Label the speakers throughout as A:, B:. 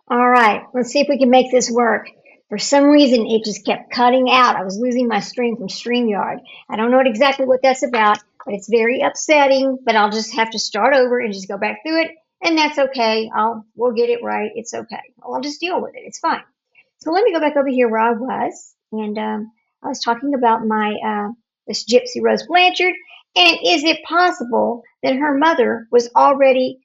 A: All right, let's see if we can make this work. For some reason, it just kept cutting out. I was losing my stream from StreamYard. I don't know exactly what that's about, but it's very upsetting. But I'll just have to start over and just go back through it, and that's okay. We'll get it right. It's okay. I'll just deal with it. It's fine. So let me go back over here where I was, and I was talking about my this Gypsy Rose Blanchard. And is it possible that her mother was already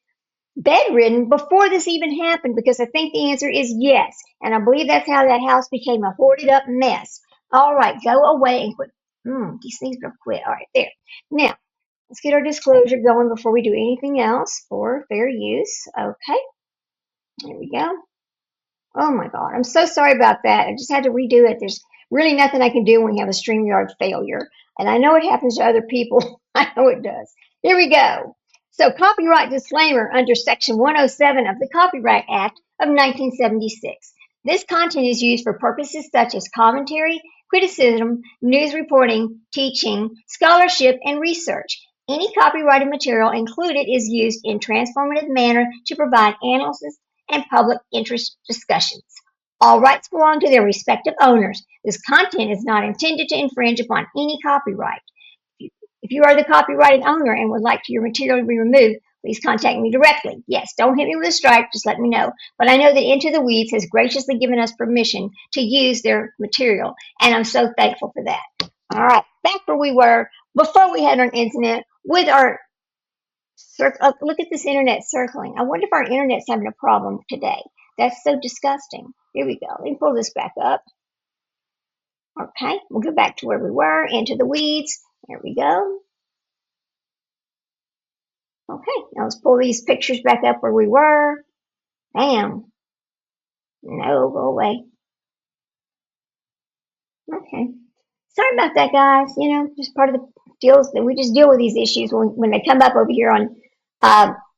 A: bedridden before this even happened? Because I think the answer is yes. And I believe that's how that house became a hoarded up mess. All right, go away and quit. These things will quit. All right, there. Now, let's get our disclosure going before we do anything else for fair use. Okay, there we go. Oh my God, I'm so sorry about that. I just had to redo it. There's really nothing I can do when you have a StreamYard failure. And I know it happens to other people. I know it does. Here we go. So, copyright disclaimer under Section 107 of the Copyright Act of 1976. This content is used for purposes such as commentary, criticism, news reporting, teaching, scholarship, and research. Any copyrighted material included is used in transformative manner to provide analysis and public interest discussions. All rights belong to their respective owners. This content is not intended to infringe upon any copyright. If you are the copyrighted owner and would like your material to be removed, please contact me directly. Yes, don't hit me with a strike, just let me know. But I know that Into the Weeds has graciously given us permission to use their material, and I'm so thankful for that. All right, back where we were before we had an incident with our look at this internet circling. I wonder if our internet's having a problem today. That's so disgusting. Here we go. Let me pull this back up. Okay, we'll go back to where we were, into the weeds. There we go. Okay, now let's pull these pictures back up where we were. Bam. No, go away. Okay. Sorry about that, guys. You know, just part of the deals that we just deal with these issues when they come up over here on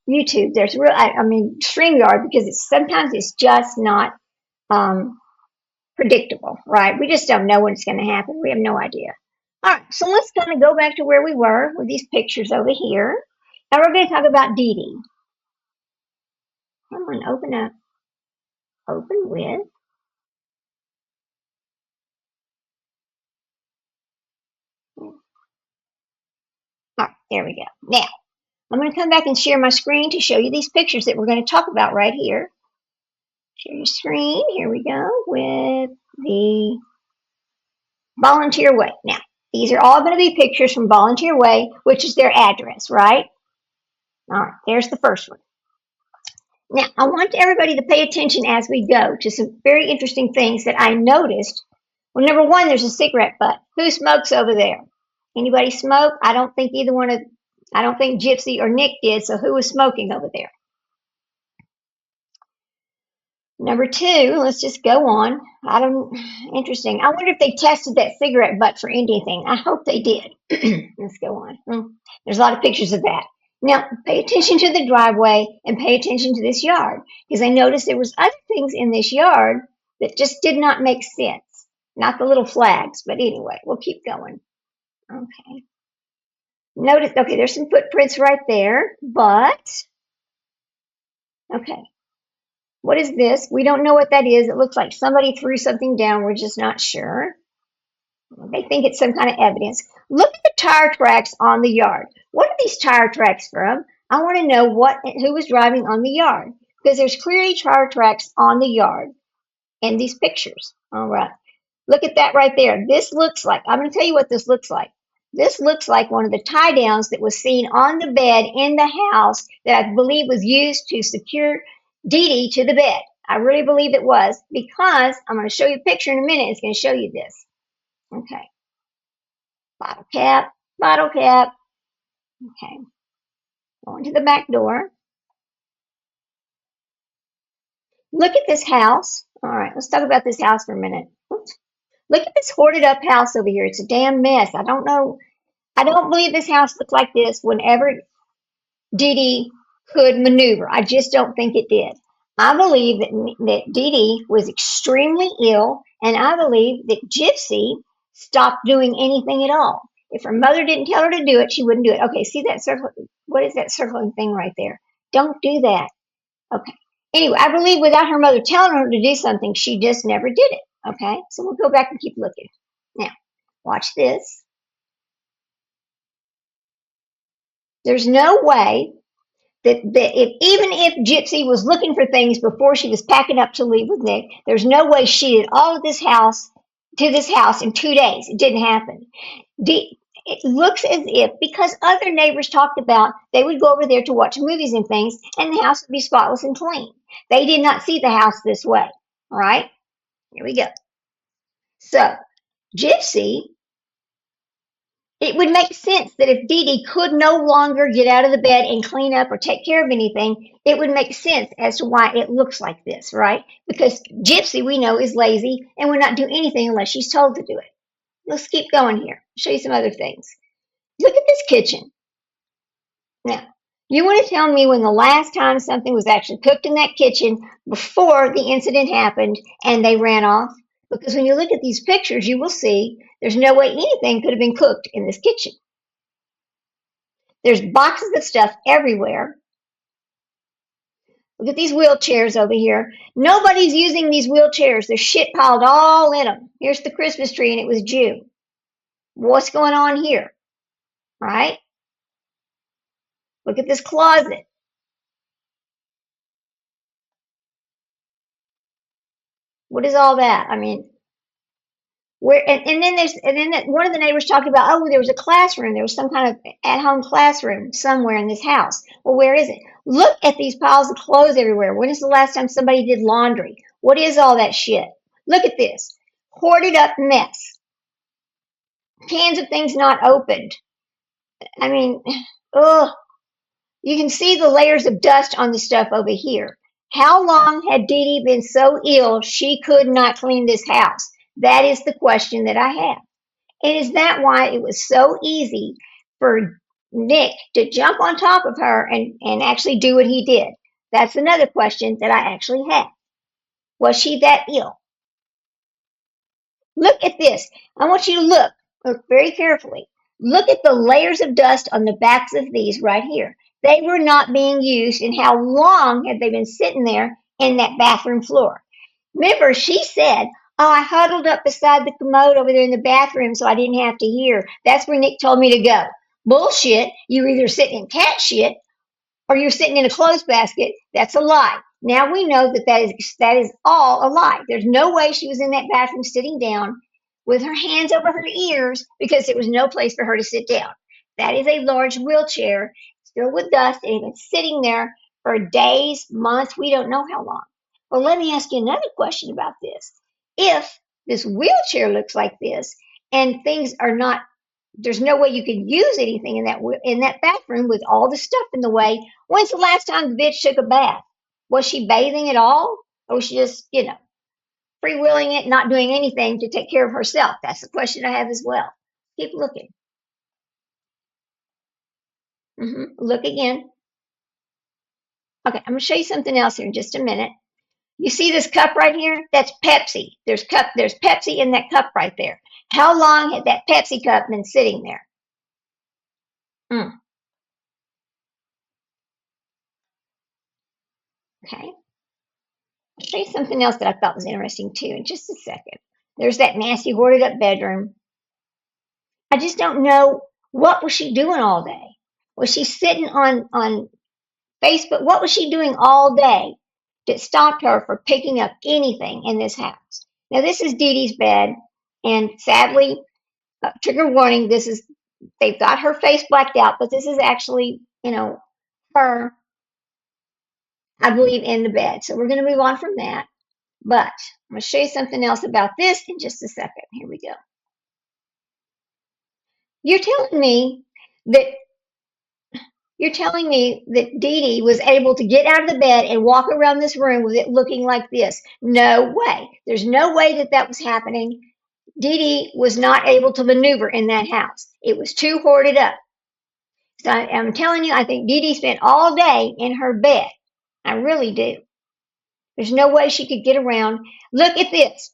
A: YouTube. There's real, I mean, StreamYard, because sometimes it's just not um, predictable, right? We just don't know when it's going to happen. We have no idea. All right, so let's kind of go back to where we were with these pictures over here. Now we're going to talk about DeeDee. Come on, open up. Open with. All right, there we go. Now, I'm going to come back and share my screen to show you these pictures that we're going to talk about right here. Share your screen. Here we go with the Volunteer Way. Now, these are all going to be pictures from Volunteer Way, which is their address, right? All right, there's the first one. Now, I want everybody to pay attention as we go to some very interesting things that I noticed. Well, number one, there's a cigarette butt. Who smokes over there? Anybody smoke? I don't think I don't think Gypsy or Nick did, so who was smoking over there? Number two, let's just go on. Interesting. I wonder if they tested that cigarette butt for anything. I hope they did. Let's go on. There's a lot of pictures of that. Now, pay attention to the driveway and pay attention to this yard, because I noticed there was other things in this yard that just did not make sense. Not the little flags, but anyway, we'll keep going. Okay. Notice, okay, there's some footprints right there, but, okay. What is this? We don't know what that is. It looks like somebody threw something down. We're just not sure. They think it's some kind of evidence. Look at the tire tracks on the yard. What are these tire tracks from? I want to know who was driving on the yard, because there's clearly tire tracks on the yard in these pictures. All right. Look at that right there. This looks like, I'm going to tell you what this looks like. This looks like one of the tie downs that was seen on the bed in the house that I believe was used to secure DeeDee to the bed. I really believe it was, because I'm going to show you a picture in a minute. It's going to show you this. Okay. Bottle cap, bottle cap. Okay. Going to the back door. Look at this house. All right, let's talk about this house for a minute. Oops. Look at this hoarded up house over here. It's a damn mess. I don't know. I don't believe this house looked like this whenever DeeDee could maneuver. I just don't think it did. I believe that DeeDee was extremely ill, and I believe that Gypsy stopped doing anything at all. If her mother didn't tell her to do it, she wouldn't do it. Okay, see that circle? What is that circling thing right there? Don't do that. Okay. Anyway, I believe without her mother telling her to do something, she just never did it. Okay, so we'll go back and keep looking. Now, watch this. There's no way that even if Gypsy was looking for things before she was packing up to leave with Nick, there's no way she did all of this house to this house in 2 days. It didn't happen. It looks as if, because other neighbors talked about they would go over there to watch movies and things, and the house would be spotless and clean. They did not see the house this way. All right, here we go. So, Gypsy, it would make sense that if DeeDee could no longer get out of the bed and clean up or take care of anything, it would make sense as to why it looks like this, right? Because Gypsy, we know, is lazy and would not do anything unless she's told to do it. Let's keep going here. I'll show you some other things. Look at this kitchen. Now, you want to tell me when the last time something was actually cooked in that kitchen before the incident happened and they ran off? Because when you look at these pictures, you will see there's no way anything could have been cooked in this kitchen. There's boxes of stuff everywhere. Look at these wheelchairs over here. Nobody's using these wheelchairs. There's shit piled all in them. Here's the Christmas tree, and it was June. What's going on here? Right? Look at this closet. What is all that? I mean, where? And then one of the neighbors talked about, oh, there was a classroom. There was some kind of at-home classroom somewhere in this house. Well, where is it? Look at these piles of clothes everywhere. When is the last time somebody did laundry? What is all that shit? Look at this hoarded up mess. Cans of things not opened. I mean, ugh. You can see the layers of dust on the stuff over here. How long had DeeDee been so ill she could not clean this house? That is the question that I have. And is that why it was so easy for Nick to jump on top of her and actually do what he did? That's another question that I actually have. Was she that ill? Look at this. I want you to look very carefully. Look at the layers of dust on the backs of these right here. They were not being used, and how long had they been sitting there in that bathroom floor? Remember, she said, oh, I huddled up beside the commode over there in the bathroom so I didn't have to hear. That's where Nick told me to go. Bullshit. You're either sitting in cat shit or you're sitting in a clothes basket. That's a lie. Now we know that is all a lie. There's no way she was in that bathroom sitting down with her hands over her ears because there was no place for her to sit down. That is a large wheelchair filled with dust and it's been sitting there for days, months, we don't know how long. Well, let me ask you another question about this. If this wheelchair looks like this and things are not, there's no way you could use anything in that bathroom with all the stuff in the way. When's the last time the bitch took a bath? Was she bathing at all? Or was she just, freewheeling it, not doing anything to take care of herself? That's the question I have as well. Keep looking. Look again. Okay, I'm going to show you something else here in just a minute. You see this cup right here? That's Pepsi. There's Pepsi in that cup right there. How long had that Pepsi cup been sitting there? Okay. I'll show you something else that I thought was interesting too in just a second. There's that nasty hoarded up bedroom. I just don't know, what was she doing all day? Was she sitting on Facebook? What was she doing all day that stopped her from picking up anything in this house? Now this is DeeDee's bed, and sadly, trigger warning, they've got her face blacked out, but this is actually, her, I believe, in the bed. So we're going to move on from that. But I'm going to show you something else about this in just a second. Here we go. You're telling me that DeeDee was able to get out of the bed and walk around this room with it looking like this. No way. There's no way that was happening. DeeDee was not able to maneuver in that house. It was too hoarded up. So I'm telling you, I think DeeDee spent all day in her bed. I really do. There's no way she could get around. Look at this.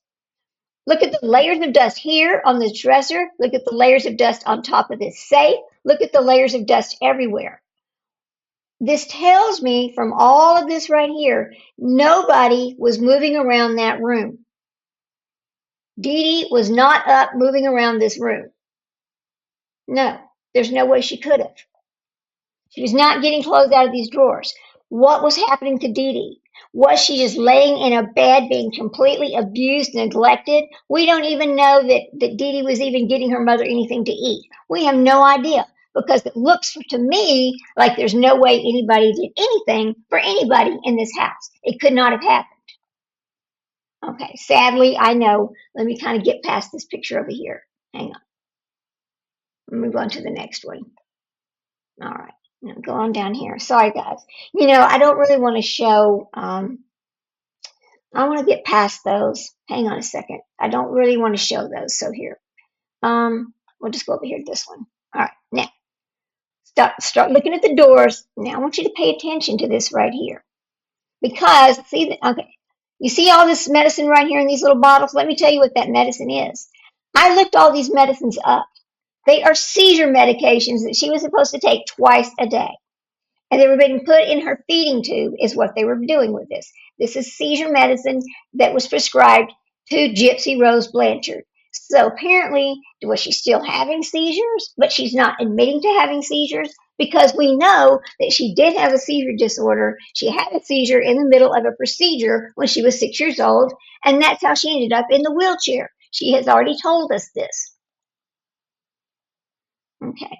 A: Look at the layers of dust here on this dresser. Look at the layers of dust on top of this safe. Look at the layers of dust everywhere. This tells me from all of this right here, nobody was moving around that room. DeeDee was not up moving around this room. No, there's no way she could have. She was not getting clothes out of these drawers. What was happening to DeeDee? Was she just laying in a bed being completely abused, neglected? We don't even know that DeeDee was even getting her mother anything to eat. We have no idea because it looks to me like there's no way anybody did anything for anybody in this house. It could not have happened. Okay, sadly, I know. Let me kind of get past this picture over here. Hang on. We'll move on to the next one. All right. Now go on down here. Sorry, guys. I don't really want to show, I want to get past those. Hang on a second. I don't really want to show those. So here, we'll just go over here to this one. All right. Now, start looking at the doors. Now, I want you to pay attention to this right here. Because, okay, you see all this medicine right here in these little bottles? Let me tell you what that medicine is. I looked all these medicines up. They are seizure medications that she was supposed to take twice a day. And they were being put in her feeding tube is what they were doing with this. This is seizure medicine that was prescribed to Gypsy Rose Blanchard. So apparently, was she still having seizures? But she's not admitting to having seizures because we know that she did have a seizure disorder. She had a seizure in the middle of a procedure when she was 6 years old, and that's how she ended up in the wheelchair. She has already told us this. Okay.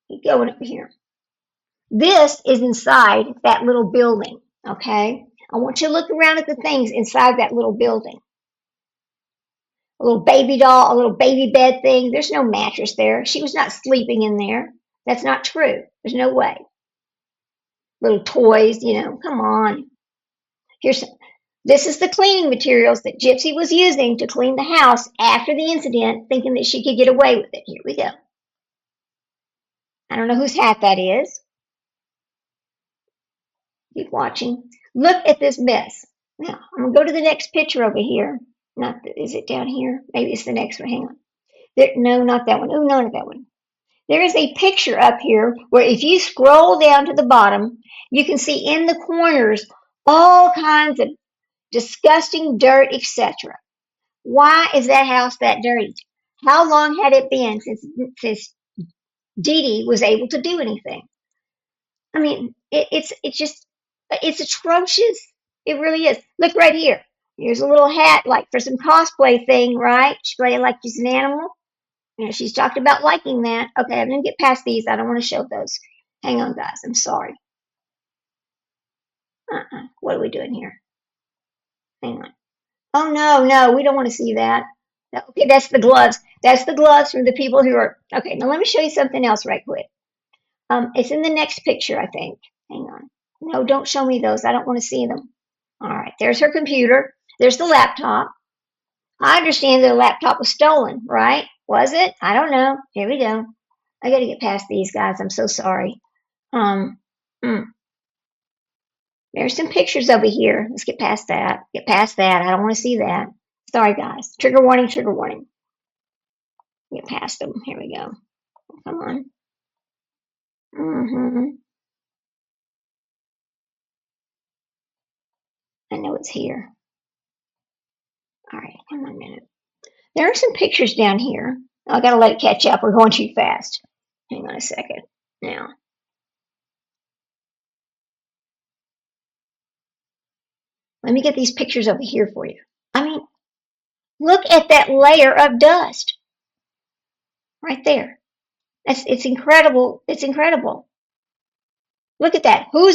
A: Keep going over here. This is inside that little building, okay? I want you to look around at the things inside that little building. A little baby doll, a little baby bed thing. There's no mattress there. She was not sleeping in there. That's not true. There's no way. Little toys, come on. This is the cleaning materials that Gypsy was using to clean the house after the incident, thinking that she could get away with it. Here we go. I don't know whose hat that is. Keep watching. Look at this mess. Now, I'm going to go to the next picture over here. Is it down here? Maybe it's the next one. Hang on. No, not that one. Oh, no, not that one. There is a picture up here where if you scroll down to the bottom, you can see in the corners all kinds of disgusting dirt, etc. Why is that house that dirty? How long had it been since DeeDee was able to do anything? I mean, it's atrocious. It really is. Look right here. Here's a little hat, like for some cosplay thing, right? She's playing like she's an animal. She's talked about liking that. Okay, I'm gonna get past these. I don't want to show those. Hang on, guys. I'm sorry. What are we doing here? Hang on. Oh no, we don't want to see that. Okay, that's the gloves. That's the gloves from the people who are. Okay, now let me show you something else right quick. It's in the next picture, I think. Hang on. No, don't show me those. I don't want to see them. All right, there's her computer. There's the laptop. I understand that the laptop was stolen, right? Was it? I don't know. Here we go. I got to get past these guys. I'm so sorry. There's some pictures over here. Let's get past that. Get past that. I don't want to see that. Sorry, guys. Trigger warning, trigger warning. Get past them. Here we go. Come on. I know it's here. All right, come on a minute. There are some pictures down here. I got to let it catch up. We're going too fast. Hang on a second. Now. Let me get these pictures over here for you. I mean, look at that layer of dust. Right there. It's incredible. It's incredible. Look at that. Who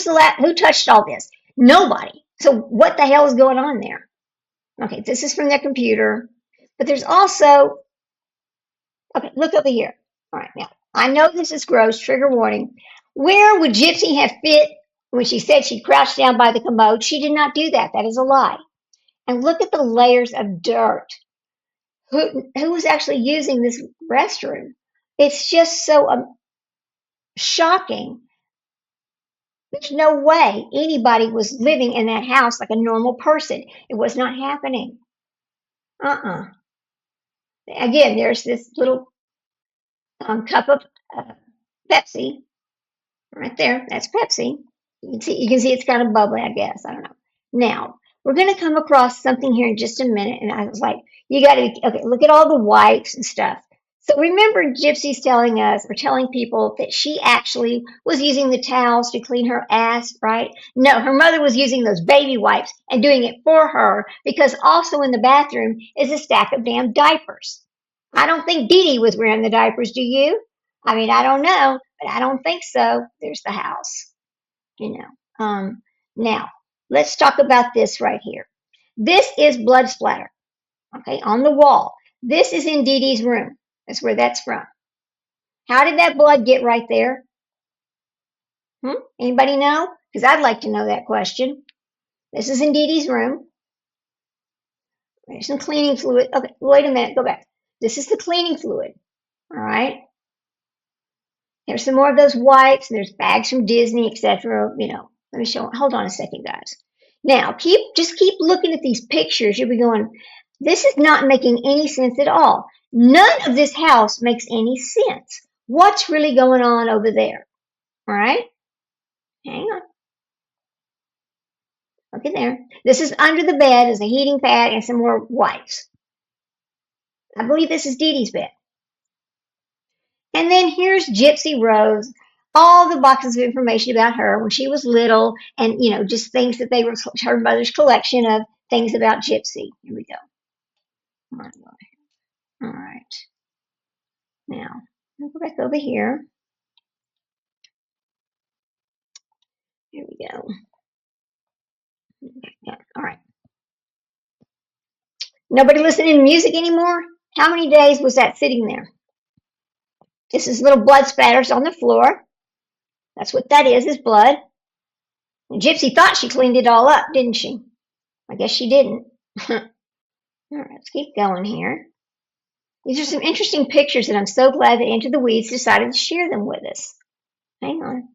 A: touched all this? Nobody. So what the hell is going on there? Okay, this is from their computer. But there's also, okay, look over here. All right, now, I know this is gross, trigger warning. Where would Gypsy have fit when she said she crouched down by the commode? She did not do that. That is a lie. And look at the layers of dirt. Who was actually using this restroom? It's just so shocking. There's no way anybody was living in that house like a normal person. It was not happening. Again, there's this little cup of Pepsi. Right there. That's Pepsi. You can see it's kind of bubbly, I guess. I don't know. Now, we're going to come across something here in just a minute. And I was like, you got to, okay, look at all the wipes and stuff. So remember Gypsy's telling us or telling people that she actually was using the towels to clean her ass, right? No, her mother was using those baby wipes and doing it for her because also in the bathroom is a stack of damn diapers. I don't think DeeDee was wearing the diapers, do you? I mean, I don't know, but I don't think so. There's the house, you know. Now, let's talk about this right here. This is blood splatter, okay, on the wall. This is in DeeDee's room. That's where that's from. How did that blood get right there? Anybody know? Because I'd like to know that question. This is in DeeDee's room. There's some cleaning fluid. Okay, wait a minute, go back. This is the cleaning fluid, all right? There's some more of those wipes, and there's bags from Disney, etc. You know, let me show. Hold on a second, guys. Now, just keep looking at these pictures. You'll be going, this is not making any sense at all. None of this house makes any sense. What's really going on over there? All right, hang on. Look in there. This is under the bed. There's a heating pad and some more wipes. I believe this is DeeDee's bed. And then here's Gypsy Rose, all the boxes of information about her when she was little, and you know, just things that they were her mother's collection of things about Gypsy. Here we go. All right. Now, I'll go back over here. Here we go. Yeah, all right. Nobody listening to music anymore? How many days was that sitting there? This is little blood spatters on the floor. That's what that is blood. And Gypsy thought she cleaned it all up, didn't she? I guess she didn't. All right, let's keep going here. These are some interesting pictures, and I'm so glad that Into the Weeds decided to share them with us. Hang on.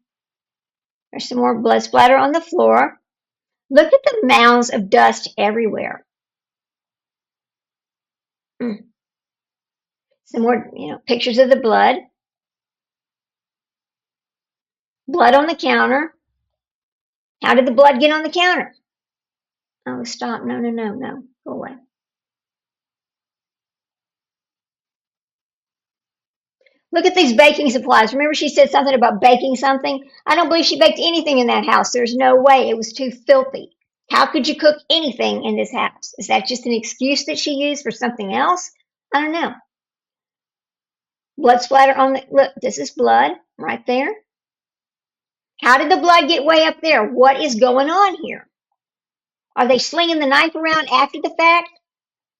A: There's some more blood splatter on the floor. Look at the mounds of dust everywhere. Some more, you know, pictures of the blood. Blood on the counter. How did the blood get on the counter? Oh, stop. No. Go away. Look at these baking supplies. Remember she said something about baking something? I don't believe she baked anything in that house. There's no way. It was too filthy. How could you cook anything in this house? Is that just an excuse that she used for something else? I don't know. Blood splatter on the, look, this is blood right there. How did the blood get way up there? What is going on here? Are they slinging the knife around after the fact?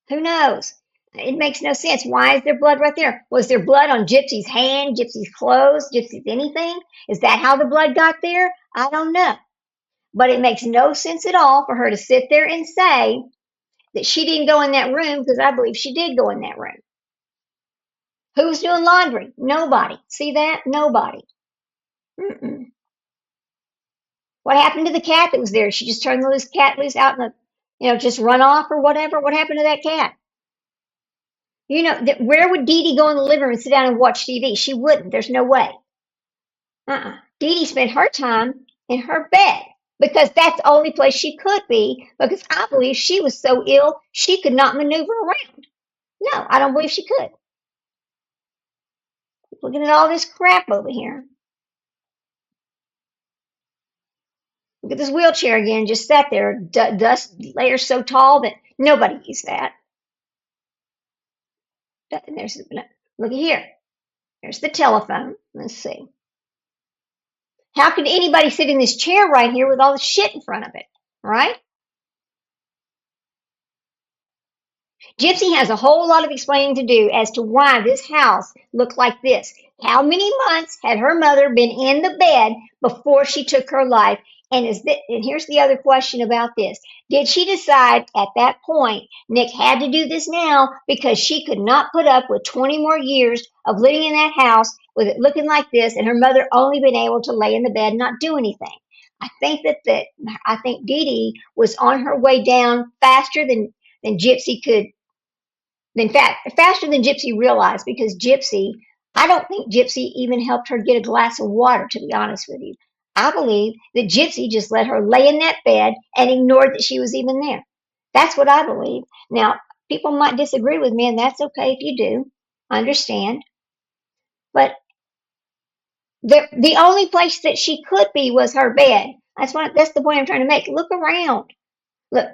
A: Who knows? It makes no sense. Why is there blood right there? Was there blood on Gypsy's hand, Gypsy's clothes, Gypsy's anything? Is that how the blood got there? I don't know. But it makes no sense at all for her to sit there and say that she didn't go in that room, because I believe she did go in that room. Who's doing laundry? Nobody. See that? Nobody. What happened to the cat that was there? She just turned the cat loose out in the, you know, just run off or whatever? What happened to that cat? You know, where would DeeDee go in the living room and sit down and watch TV? She wouldn't. There's no way. DeeDee spent her time in her bed because that's the only place she could be, because I believe she was so ill she could not maneuver around. No, I don't believe she could. Looking at all this crap over here. Look at this wheelchair again, just sat there, dust layers so tall that nobody used that. And there's, look at here. There's the telephone. Let's see. How could anybody sit in this chair right here with all the shit in front of it, right? Gypsy has a whole lot of explaining to do as to why this house looked like this. How many months had her mother been in the bed before she took her life? And here's the other question about this. Did she decide at that point, Nick had to do this now because she could not put up with 20 more years of living in that house with it looking like this and her mother only being able to lay in the bed and not do anything? I think I think DeeDee was on her way down faster than Gypsy could, in fact, faster than Gypsy realized, because Gypsy, I don't think Gypsy even helped her get a glass of water, to be honest with you. I believe that Gypsy just let her lay in that bed and ignored that she was even there. That's what I believe. Now, people might disagree with me, and that's okay if you do. I understand. But the only place that she could be was her bed. That's the point I'm trying to make. Look around. Look,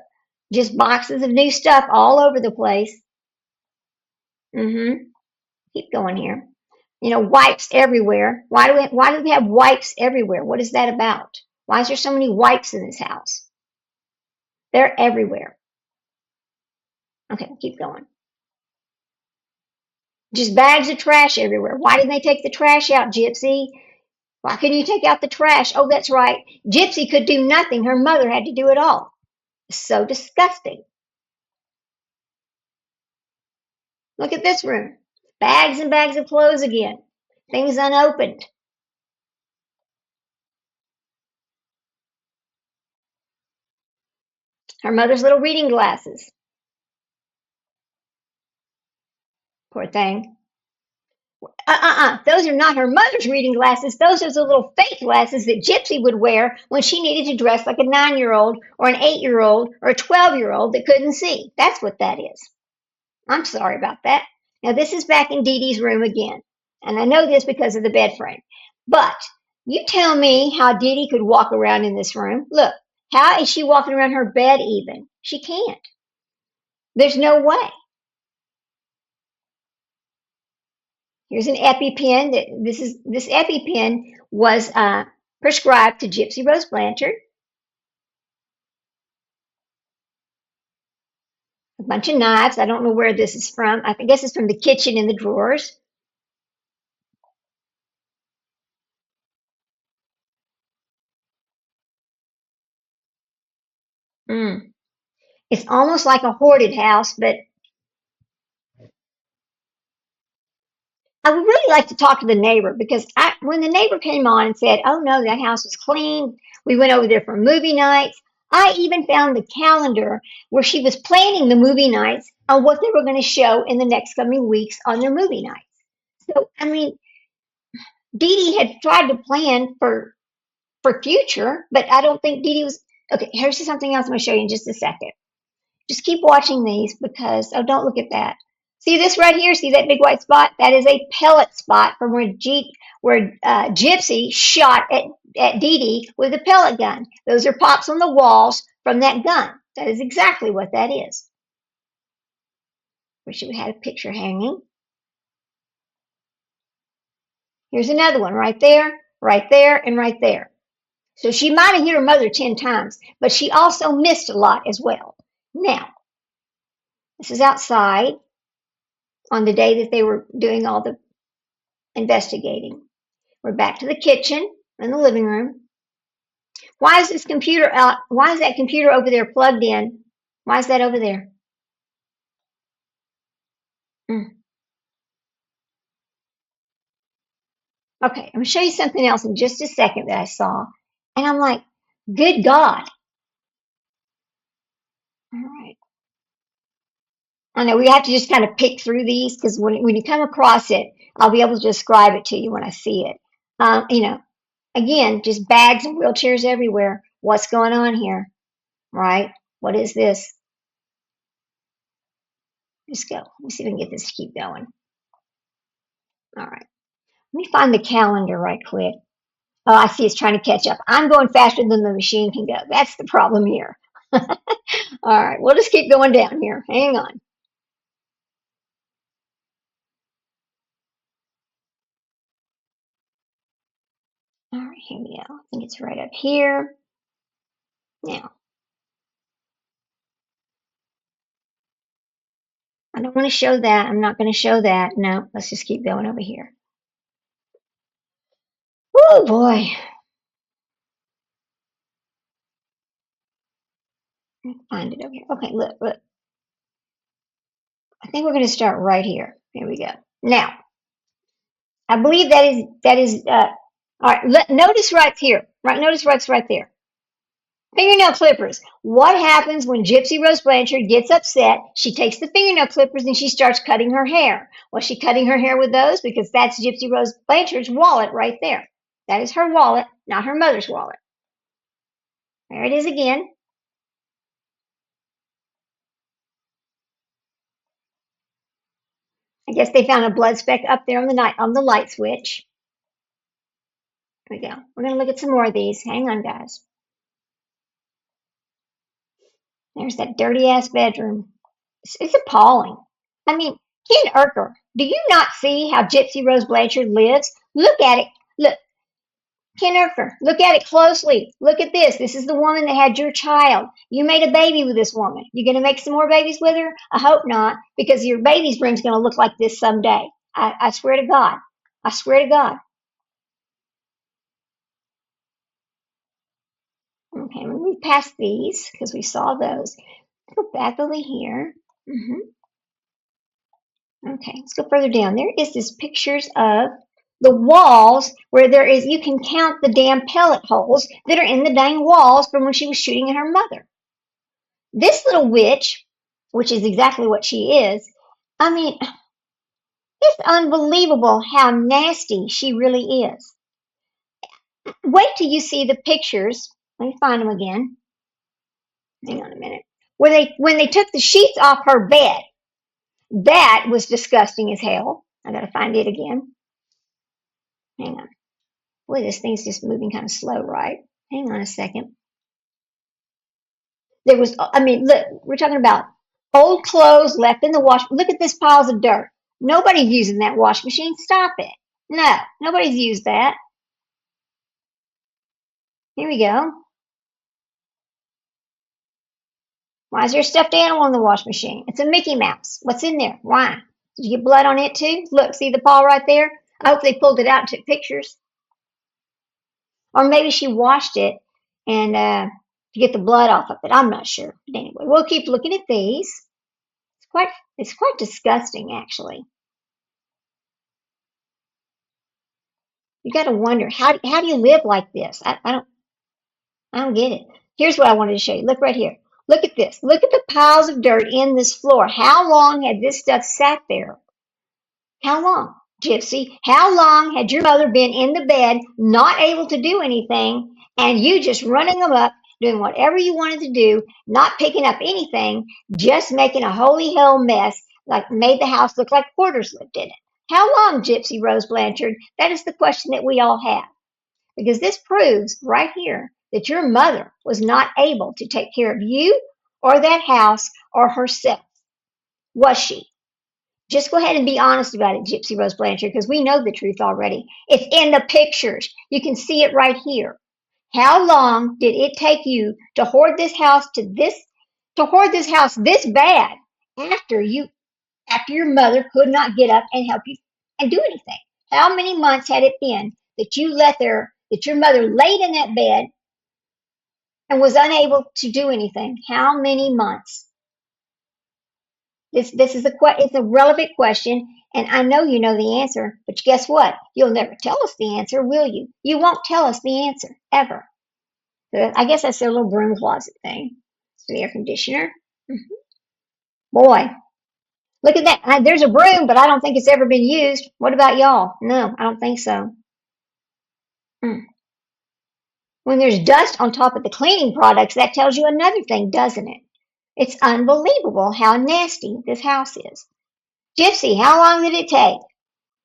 A: just boxes of new stuff all over the place. Mm-hmm. Keep going here. Wipes everywhere. Why do we have wipes everywhere? What is that about? Why is there so many wipes in this house? They're everywhere. Okay, keep going. Just bags of trash everywhere. Why didn't they take the trash out, Gypsy? Why couldn't you take out the trash? Oh, that's right. Gypsy could do nothing. Her mother had to do it all. So disgusting. Look at this room. Bags and bags of clothes again. Things unopened. Her mother's little reading glasses. Poor thing. Those are not her mother's reading glasses. Those are the little fake glasses that Gypsy would wear when she needed to dress like a 9-year old or an 8-year old or a 12-year old that couldn't see. That's what that is. I'm sorry about that. Now, this is back in DeeDee's room again. And I know this because of the bed frame. But you tell me how DeeDee could walk around in this room. Look, how is she walking around her bed even? She can't. There's no way. Here's an EpiPen. This EpiPen was prescribed to Gypsy Rose Blanchard. A bunch of knives. I don't know where this is from. I guess it's from the kitchen in the drawers. Mm. It's almost like a hoarded house, but I would really like to talk to the neighbor because when the neighbor came on and said, "Oh no, that house was clean," we went over there for movie nights. I even found the calendar where she was planning the movie nights on what they were going to show in the next coming weeks on their movie nights. So, I mean, DeeDee had tried to plan for future, but I don't think DeeDee was. Okay, here's something else I'm going to show you in just a second. Just keep watching these because, oh, don't look at that. See this right here? See that big white spot? That is a pellet spot from where Gypsy shot at DeeDee with a pellet gun. Those are pops on the walls from that gun. That is exactly what that is. Wish we had a picture hanging. Here's another one right there, and right there. So she might have hit her mother 10 times, but she also missed a lot as well. Now, this is outside on the day that they were doing all the investigating. We're back to the kitchen and the living room. Why is this computer out? Why is that computer over there plugged in? Why is that over there? Mm. Okay, I'm going to show you something else in just a second that I saw. And I'm like, good God. All right. I know we have to just kind of pick through these because when you come across it, I'll be able to describe it to you when I see it. Again, just bags and wheelchairs everywhere. What's going on here? Right? What is this? Just go. Let me see if we can get this to keep going. All right. Let me find the calendar right quick. Oh, I see it's trying to catch up. I'm going faster than the machine can go. That's the problem here. All right. We'll just keep going down here. Hang on. All right. Here we go. I think it's right up here. Now, I don't want to show that. I'm not going to show that. No, let's just keep going over here. Oh, boy. Find it over here. Okay, look, look. I think we're going to start right here. Here we go. Now, I believe that is all right. Notice right here. Right, notice what's right there. Fingernail clippers. What happens when Gypsy Rose Blanchard gets upset? She takes the fingernail clippers and she starts cutting her hair. Was she cutting her hair with those? Because that's Gypsy Rose Blanchard's wallet right there. That is her wallet, not her mother's wallet. There it is again. I guess they found a blood speck up there on the light switch. There we go. We're going to look at some more of these. Hang on, guys. There's that dirty ass bedroom. It's appalling. I mean, Ken Urker, do you not see how Gypsy Rose Blanchard lives? Look at it. Look, Ken Urker, look at it closely. Look at this. This is the woman that had your child. You made a baby with this woman. You going to make some more babies with her? I hope not, because your baby's room's going to look like this someday. I swear to God. I swear to God. Okay, I'm going to move past these because we saw those. Go back over here. Okay, let's go further down. There is this pictures of the walls where there is, you can count the damn pellet holes that are in the dang walls from when she was shooting at her mother. This little witch, which is exactly what she is, I mean, it's unbelievable how nasty she really is. Wait till you see the pictures. Let me find them again. Hang on a minute. When they took the sheets off her bed, that was disgusting as hell. I gotta find it again. Hang on. Boy, this thing's just moving kind of slow, right? Hang on a second. There was, I mean, look, we're talking about old clothes left in the wash. Look at this piles of dirt. Nobody's using that wash machine. Stop it. No, nobody's used that. Here we go. Why is there a stuffed animal in the wash machine? It's a Mickey Mouse. What's in there? Why? Did you get blood on it too? Look, see the paw right there? I hope they pulled it out and took pictures. Or maybe she washed it and to get the blood off of it. I'm not sure. But anyway, we'll keep looking at these. It's quite disgusting, actually. You got to wonder how do you live like this? I don't get it. Here's what I wanted to show you. Look right here. Look at this. Look at the piles of dirt in this floor. How long had this stuff sat there? How long, Gypsy? How long had your mother been in the bed, not able to do anything, and you just running them up, doing whatever you wanted to do, not picking up anything, just making a holy hell mess, like made the house look like quarters lived in it? How long, Gypsy Rose Blanchard? That is the question that we all have. Because this proves right here that your mother was not able to take care of you or that house or herself. Was she? Just go ahead and be honest about it, Gypsy Rose Blanchard, because we know the truth already. It's in the pictures. You can see it right here. How long did it take you to hoard this house this bad after your mother could not get up and help you and do anything? How many months had it been that that your mother laid in that bed and was unable to do anything? How many months? This is it's a relevant question, and I know you know the answer, but guess what? You'll never tell us the answer, will you? You won't tell us the answer, ever. So I guess that's their little broom closet thing. It's the air conditioner. Mm-hmm. Boy, look at that. There's a broom, but I don't think it's ever been used. What about y'all? No, I don't think so. Mm. When there's dust on top of the cleaning products, that tells you another thing, doesn't it? It's unbelievable how nasty this house is. Gypsy, how long did it take?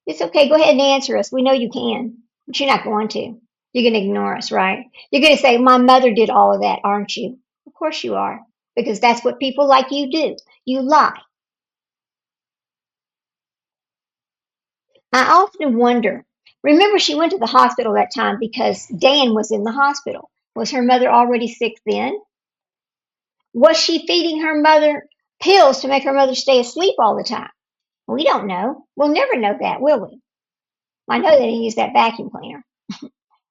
A: It's okay. Go ahead and answer us. We know you can, but you're not going to. You're going to ignore us, right? You're going to say, my mother did all of that, aren't you? Of course you are, because that's what people like you do. You lie. I often wonder. Remember, she went to the hospital that time because Dan was in the hospital. Was her mother already sick then? Was she feeding her mother pills to make her mother stay asleep all the time? We don't know. We'll never know that, will we? I know they didn't use that vacuum cleaner.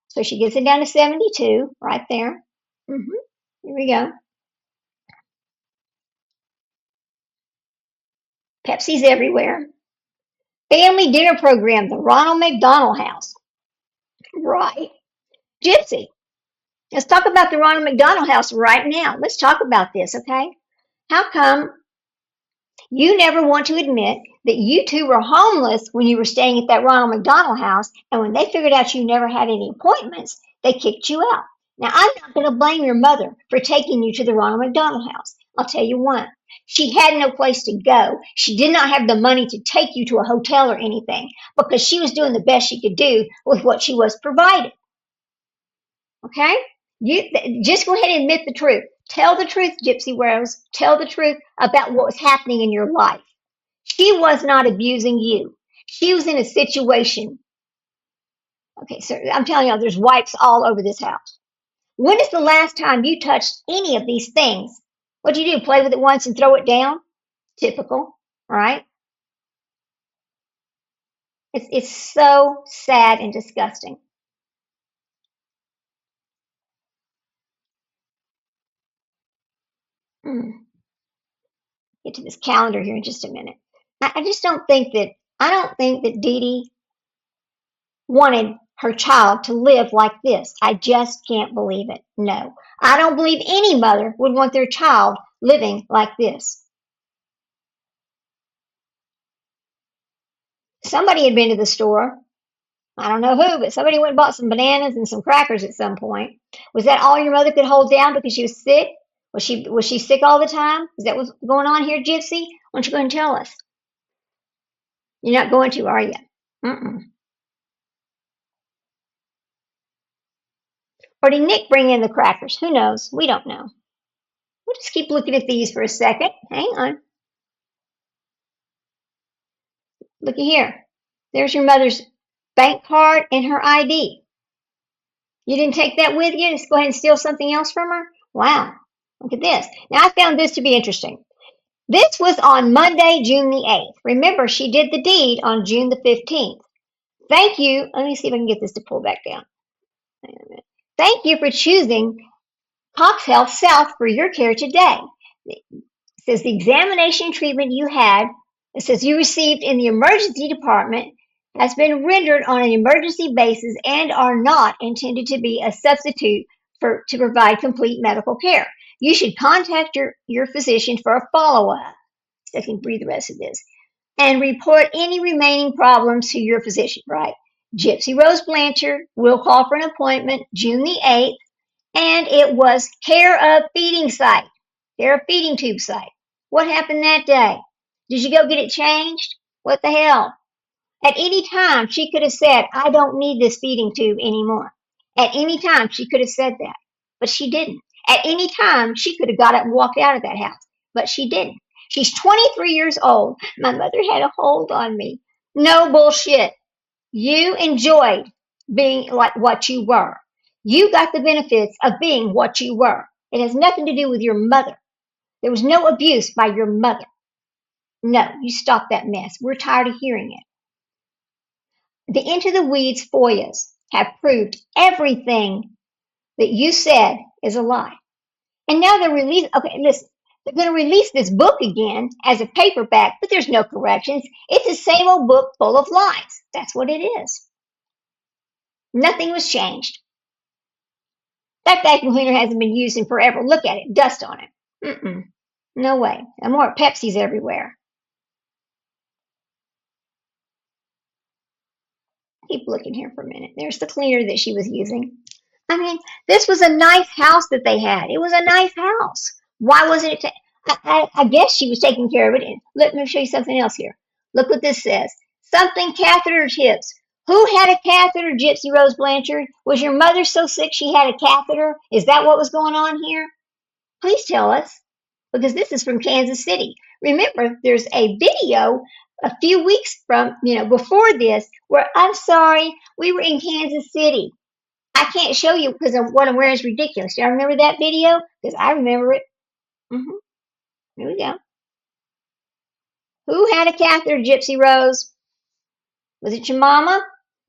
A: So she gets it down to 72 right there. Here we go. Pepsi's everywhere. Family dinner program, the Ronald McDonald House. Right. Gypsy, Let's talk about the Ronald McDonald House right now. Let's talk about this, okay? How come you never want to admit that you two were homeless when you were staying at that Ronald McDonald House, and when they figured out you never had any appointments, they kicked you out? Now, I'm not going to blame your mother for taking you to the Ronald McDonald House. I'll tell you why. She had no place to go. She did not have the money to take you to a hotel or anything because she was doing the best she could do with what she was provided. Okay? You just go ahead and admit the truth. Tell the truth, Gypsy Rose. Tell the truth about what was happening in your life. She was not abusing you. She was in a situation. Okay, so I'm telling you, there's wipes all over this house. When is the last time you touched any of these things? What do you do? Play with it once and throw it down? Typical, right? It's so sad and disgusting. Mm. Get to this calendar here in just a minute. I just don't think that I don't think that DeeDee wanted her child to live like this. I just can't believe it. No. I don't believe any mother would want their child living like this. Somebody had been to the store. I don't know who, but somebody went and bought some bananas and some crackers at some point. Was that all your mother could hold down because she was sick? Was she sick all the time? Is that what's going on here, Gypsy? Why don't you go and tell us? You're not going to, are you? Mm-mm. Or did Nick bring in the crackers? Who knows? We don't know. We'll just keep looking at these for a second. Hang on. Looky here. There's your mother's bank card and her ID. You didn't take that with you? Just go ahead and steal something else from her? Wow. Look at this. Now, I found this to be interesting. This was on Monday, June the 8th. Remember, she did the deed on June the 15th. Thank you. Let me see if I can get this to pull back down. Thank you for choosing Cox Health South for your care today. It says the examination treatment you had, it says you received in the emergency department has been rendered on an emergency basis and are not intended to be a substitute to provide complete medical care. You should contact your physician for a follow-up. So I can read the rest of this. And report any remaining problems to your physician, right? Gypsy Rose Blanchard will call for an appointment June the 8th, and it was care of feeding site, care of feeding tube site. What happened that day? Did you go get it changed? What the hell? At any time, she could have said, I don't need this feeding tube anymore. At any time, she could have said that, but she didn't. At any time, she could have got up and walked out of that house, but she didn't. She's 23 years old. My mother had a hold on me. No bullshit. You enjoyed being like what you were. You got the benefits of being what you were. It has nothing to do with your mother. There was no abuse by your mother. No, you stop that mess. We're tired of hearing it. The Into the Weeds FOIAs have proved everything that you said is a lie. And now they're releasing, okay, listen, they're going to release this book again as a paperback, but there's no corrections. It's the same old book full of lies. That's what it is. Nothing was changed. That vacuum cleaner hasn't been used in forever. Look at it, dust on it. Mm-mm. No way. And more Pepsi's everywhere. Keep looking here for a minute. There's the cleaner that she was using. I mean, this was a nice house that they had. It was a nice house. Why wasn't it? I guess she was taking care of it. And let me show you something else here. Look what this says. Something catheter tips. Who had a catheter, Gypsy Rose Blanchard? Was your mother so sick she had a catheter? Is that what was going on here? Please tell us, because this is from Kansas City. Remember, there's a video a few weeks before this where I'm sorry, we were in Kansas City. I can't show you because what I'm wearing is ridiculous. Y'all remember that video? Because I remember it. Here we go. Who had a catheter, Gypsy Rose? Was it your mama?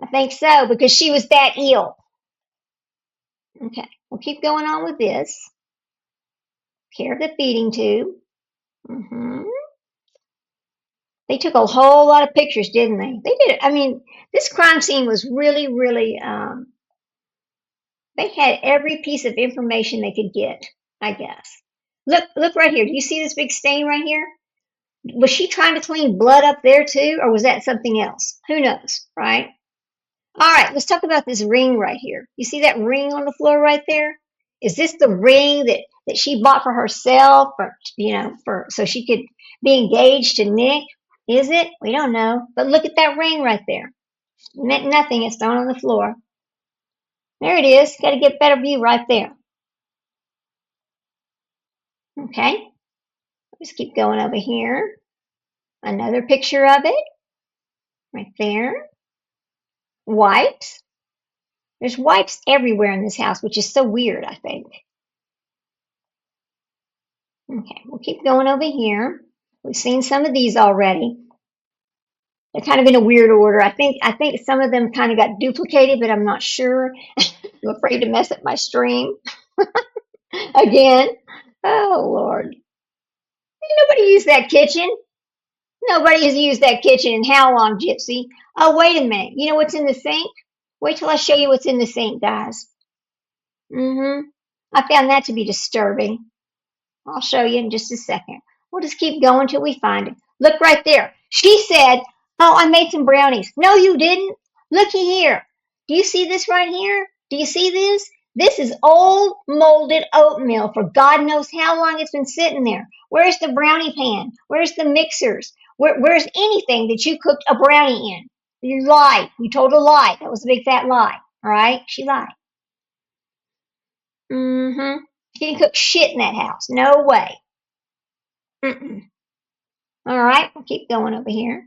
A: I think so, because she was that ill. Okay, we'll keep going on with this. Care of the feeding tube. They took a whole lot of pictures, didn't they? They did. I mean, this crime scene was really, really They had every piece of information they could get, I guess. Look right here. Do you see this big stain right here? Was she trying to clean blood up there too, or was that something else? Who knows, right? All right, let's talk about this ring right here. You see that ring on the floor right there? Is this the ring that she bought for herself, or for so she could be engaged to Nick? Is it? We don't know. But look at that ring right there. Meant nothing. It's thrown on the floor. There it is. Got to get better view right there. Okay. Let's keep going over here. Another picture of it right there. Wipes. There's wipes everywhere in this house, which is so weird, I think. Okay, we'll keep going over here. We've seen some of these already. They're kind of in a weird order. I think some of them kind of got duplicated, but I'm not sure. I'm afraid to mess up my stream again. Oh Lord. Nobody used that kitchen. Nobody has used that kitchen in how long, Gypsy? Oh, wait a minute. You know what's in the sink? Wait till I show you what's in the sink, guys. I found that to be disturbing. I'll show you in just a second. We'll just keep going till we find it. Look right there. She said, oh, I made some brownies. No, you didn't. Looky here. Do you see this right here? Do you see this? This is old molded oatmeal for God knows how long it's been sitting there. Where's the brownie pan? Where's the mixers? Where's anything that you cooked a brownie in? You lied. You told a lie. That was a big fat lie. All right? She lied. She didn't cook shit in that house. No way. Mm-mm. All right, we'll keep going over here.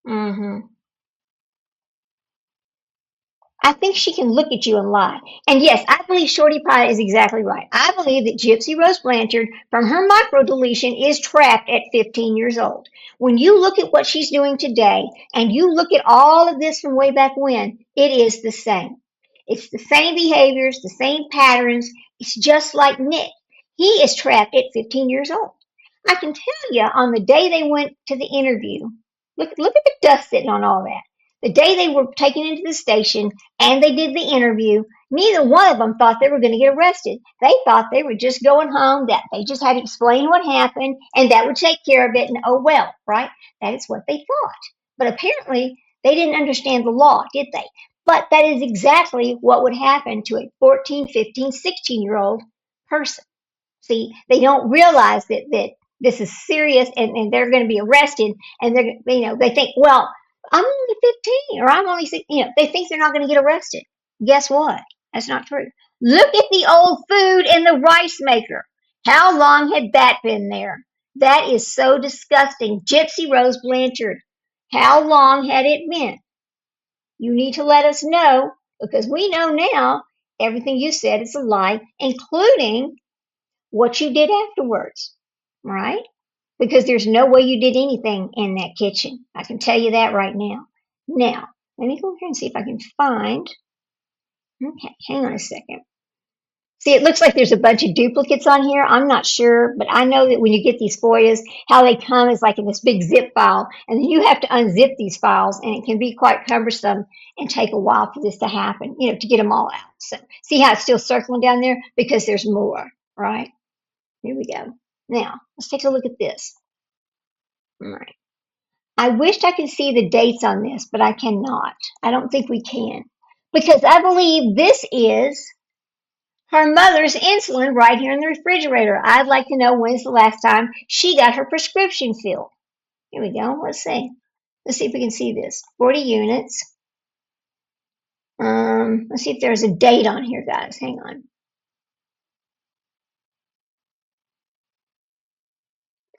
A: hmm I think she can look at you and lie. And yes, I believe Shorty Pie is exactly right. I believe that Gypsy Rose Blanchard, from her micro deletion, is trapped at 15 years old. When you look at what she's doing today, and you look at all of this from way back when, it is the same. It's the same behaviors, the same patterns. It's just like Nick. He is trapped at 15 years old. I can tell you on the day they went to the interview, look at the dust sitting on all that. The day they were taken into the station and they did the interview, neither one of them thought they were going to get arrested. They thought they were just going home, that they just had to explain what happened and that would take care of it, and oh well, right? That is what they thought. But apparently they didn't understand the law, did they? But that is exactly what would happen to a 14, 15, 16-year-old person. See, they don't realize that this is serious, and they're going to be arrested, and they think, well, I'm only 15 or I'm only 16. They think they're not going to get arrested. Guess what? That's not true. Look at the old food in the rice maker. How long had that been there? That is so disgusting. Gypsy Rose Blanchard, how long had it been? You need to let us know, because we know now everything you said is a lie, including what you did afterwards, right? Because there's no way you did anything in that kitchen. I can tell you that right now. Now, let me go here and see if I can find. Okay, hang on a second. See, it looks like there's a bunch of duplicates on here. I'm not sure, but I know that when you get these FOIAs, how they come is like in this big zip file, and then you have to unzip these files, and it can be quite cumbersome and take a while for this to happen, to get them all out. So, see how it's still circling down there? Because there's more, right? Here we go. Now, let's take a look at this. All right. I wished I could see the dates on this, but I cannot. I don't think we can. Because I believe this is her mother's insulin right here in the refrigerator. I'd like to know when's the last time she got her prescription filled. Here we go. Let's see. Let's see if we can see this. 40 units. Let's see if there's a date on here, guys. Hang on.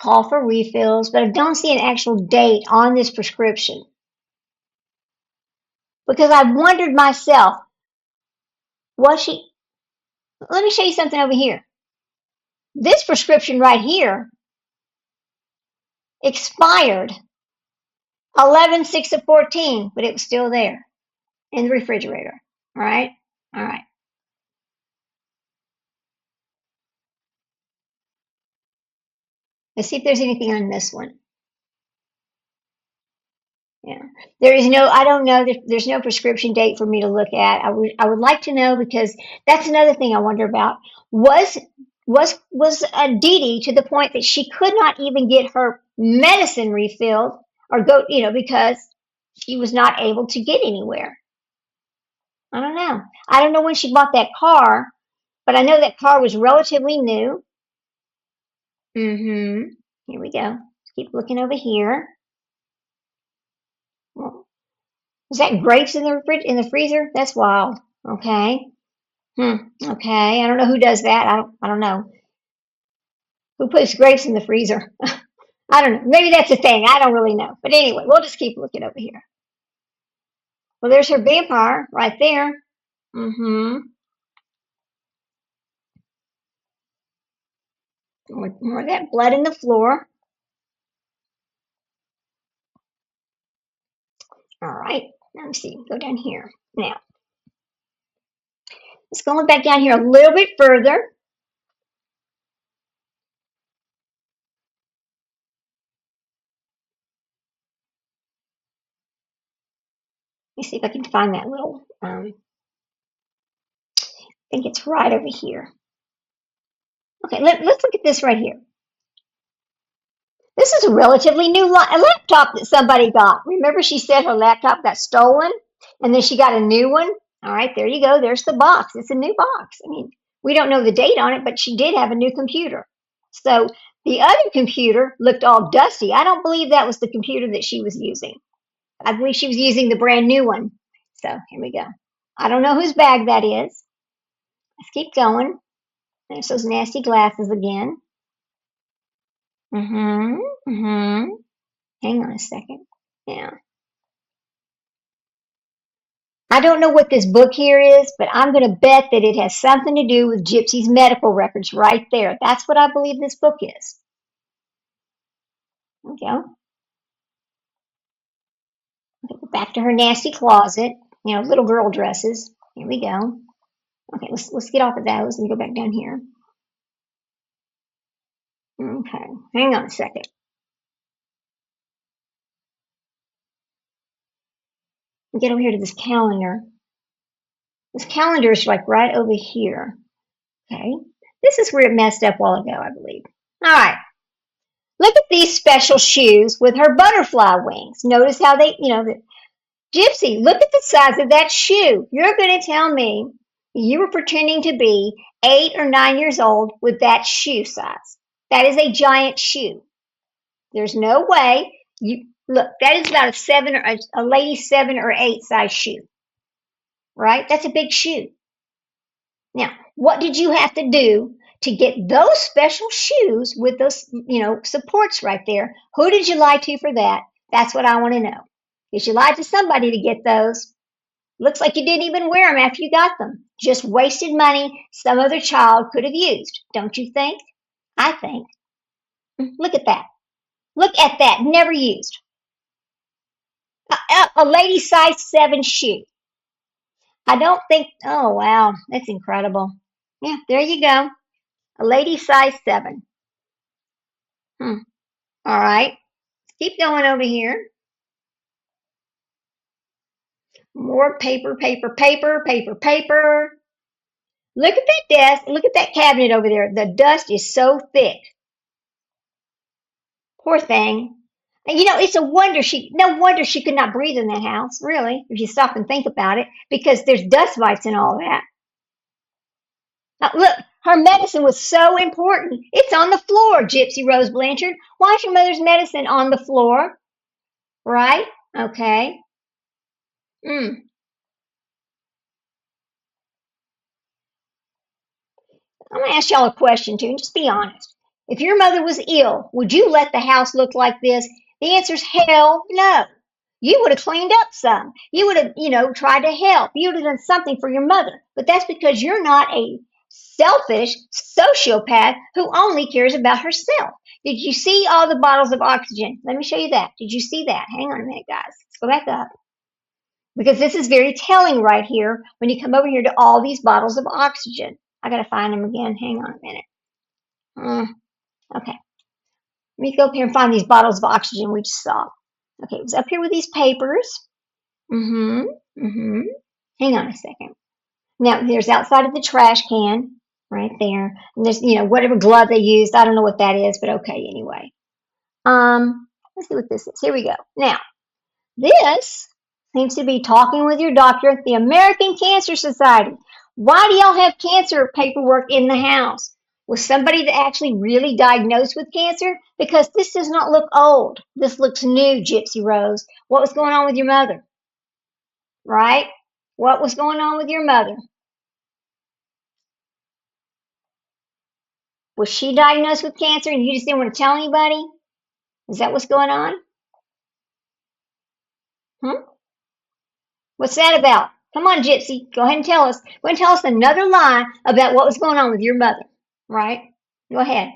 A: Call for refills, but I don't see an actual date on this prescription. Because I wondered myself, was she? Let me show you something over here. This prescription right here expired 11/6 of 14, but it was still there in the refrigerator. All right? All right. Let's see if there's anything on this one. Yeah. There is no, I don't know, there's no prescription date for me to look at. I would like to know because that's another thing I wonder about. Was was DeeDee to the point that she could not even get her medicine refilled or go, because she was not able to get anywhere. I don't know. I don't know when she bought that car, but I know that car was relatively new. Mm-hmm. Here we go. Let's keep looking over here. Well, is that grapes in the freezer? That's wild. Okay. Hmm. Okay. I don't know who does that. I don't know. Who puts grapes in the freezer? I don't know. Maybe that's a thing. I don't really know. But anyway, we'll just keep looking over here. Well, there's her vampire right there. Mm-hmm. More of that blood in the floor. All right. Let me see. Go down here. Now, let's go back down here a little bit further. Let me see if I can find that little, I think it's right over here. Okay, let's look at this right here. This is a relatively new laptop that somebody got. Remember, she said her laptop got stolen and then she got a new one? All right, there you go. There's the box. It's a new box. I mean, we don't know the date on it, but she did have a new computer. So the other computer looked all dusty. I don't believe that was the computer that she was using. I believe she was using the brand new one. So here we go. I don't know whose bag that is. Let's keep going. There's those nasty glasses again. Mm-hmm. Mm-hmm. Hang on a second. Yeah. I don't know what this book here is, but I'm going to bet that it has something to do with Gypsy's medical records right there. That's what I believe this book is. There we go. Okay, back to her nasty closet. Little girl dresses. Here we go. Okay, let's get off of those and go back down here. Okay, hang on a second. Get over here to this calendar. This calendar is like right over here. Okay, this is where it messed up a while ago, I believe. All right, look at these special shoes with her butterfly wings. Notice how Gypsy, look at the size of that shoe. You're going to tell me you were pretending to be 8 or 9 years old with that shoe size. That is a giant shoe. There's no way you look. That is about a lady's 7 or 8 size shoe, right? That's a big shoe. Now, what did you have to do to get those special shoes with those, supports right there? Who did you lie to for that? That's what I want to know. Because you lied to somebody to get those. Looks like you didn't even wear them after you got them. Just wasted money some other child could have used, don't you think? I think. Look at that. Look at that. Never used. A lady size 7 shoe. I don't think, oh wow, that's incredible. Yeah, there you go. A lady size 7. Hmm. All right. Keep going over here. More paper, paper, paper, paper, paper. Look at that desk. Look at that cabinet over there. The dust is so thick. Poor thing. And it's no wonder she could not breathe in that house, really, if you stop and think about it, because there's dust mites and all that. Now, look, her medicine was so important. It's on the floor, Gypsy Rose Blanchard. Why is your mother's medicine on the floor? Right? Okay. Mm. I'm going to ask y'all a question, too, and just be honest. If your mother was ill, would you let the house look like this? The answer is hell no. You would have cleaned up some. You would have, tried to help. You would have done something for your mother. But that's because you're not a selfish sociopath who only cares about herself. Did you see all the bottles of oxygen? Let me show you that. Did you see that? Hang on a minute, guys. Let's go back up. Because this is very telling right here when you come over here to all these bottles of oxygen. I got to find them again. Hang on a minute. Okay. Let me go up here and find these bottles of oxygen we just saw. Okay, it was up here with these papers. Mm-hmm. Mm-hmm. Hang on a second. Now, there's outside of the trash can right there. And there's, whatever glove they used. I don't know what that is, but okay, anyway. Let's see what this is. Here we go. Now, this seems to be talking with your doctor at the American Cancer Society. Why do y'all have cancer paperwork in the house? Was somebody that actually really diagnosed with cancer? Because this does not look old. This looks new, Gypsy Rose. What was going on with your mother? Right? What was going on with your mother? Was she diagnosed with cancer and you just didn't want to tell anybody? Is that what's going on? Hmm? What's that about? Come on, Gypsy. Go ahead and tell us. Go ahead and tell us another lie about what was going on with your mother. Right? Go ahead. I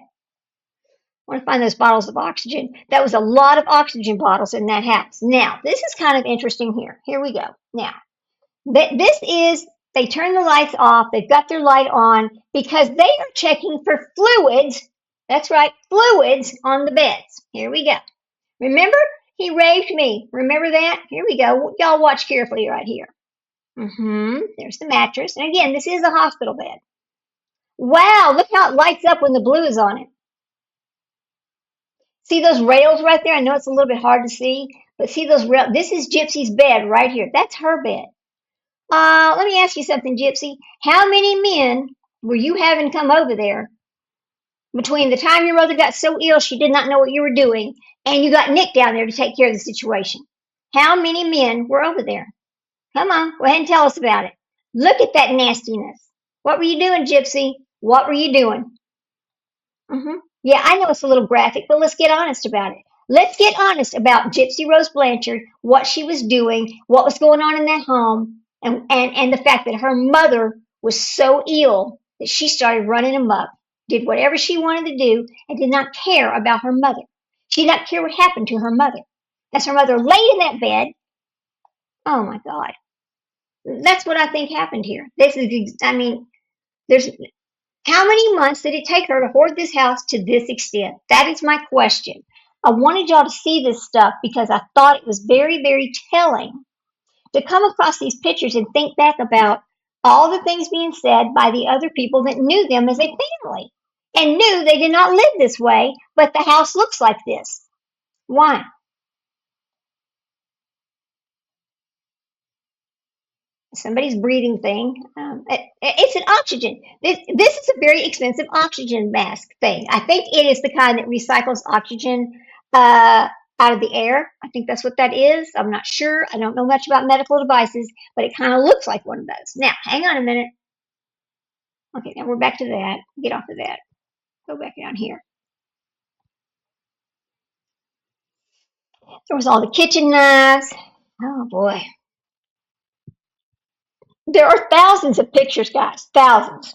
A: want to find those bottles of oxygen. That was a lot of oxygen bottles in that house. Now, this is kind of interesting here. Here we go. Now, this is, they turn the lights off. They've got their light on because they are checking for fluids. That's right, fluids on the beds. Here we go. Remember, he raped me. Remember that? Here we go. Y'all watch carefully right here. There's the mattress. And again, this is a hospital bed. Wow, look how it lights up when the blue is on it. See those rails right there? I know it's a little bit hard to see, but see those rails? This is Gypsy's bed right here. That's her bed. Let me ask you something, Gypsy. How many men were you having come over there between the time your mother got so ill she did not know what you were doing and you got Nick down there to take care of the situation? How many men were over there? Come on, go ahead and tell us about it. Look at that nastiness. What were you doing, Gypsy? What were you doing? Yeah, I know it's a little graphic, but let's get honest about it. Let's get honest about Gypsy Rose Blanchard, what she was doing, what was going on in that home, and the fact that her mother was so ill that she started running amok, did whatever she wanted to do, and did not care about her mother. She did not care what happened to her mother. As her mother laid in that bed, oh my God, that's what I think happened here. There's how many months did it take her to hoard this house to this extent? That is my question. I wanted y'all to see this stuff because I thought it was very, very telling to come across these pictures and think back about all the things being said by the other people that knew them as a family and knew they did not live this way, but the house looks like this. Why? Somebody's breathing thing. It's an oxygen. This is a very expensive oxygen mask thing. I think it is the kind that recycles oxygen out of the air. I think that's what that is. I'm not sure. I don't know much about medical devices, but it kind of looks like one of those. Now, hang on a minute. Okay, now we're back to that. Get off of that. Go back down here. There was all the kitchen knives. Oh boy. There are thousands of pictures, guys. Thousands.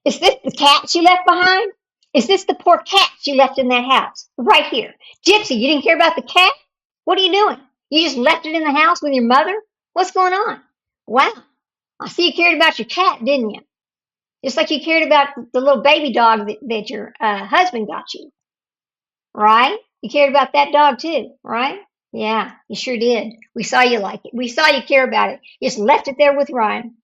A: Is this the cats you left behind? Is this the poor cats you left in that house? Right here. Gypsy, you didn't care about the cat? What are you doing? You just left it in the house with your mother? What's going on? Wow. I see you cared about your cat, didn't you? Just like you cared about the little baby dog that your husband got you. Right? You cared about that dog too, right? Yeah, you sure did. We saw you like it. We saw you care about it. You just left it there with Ryan.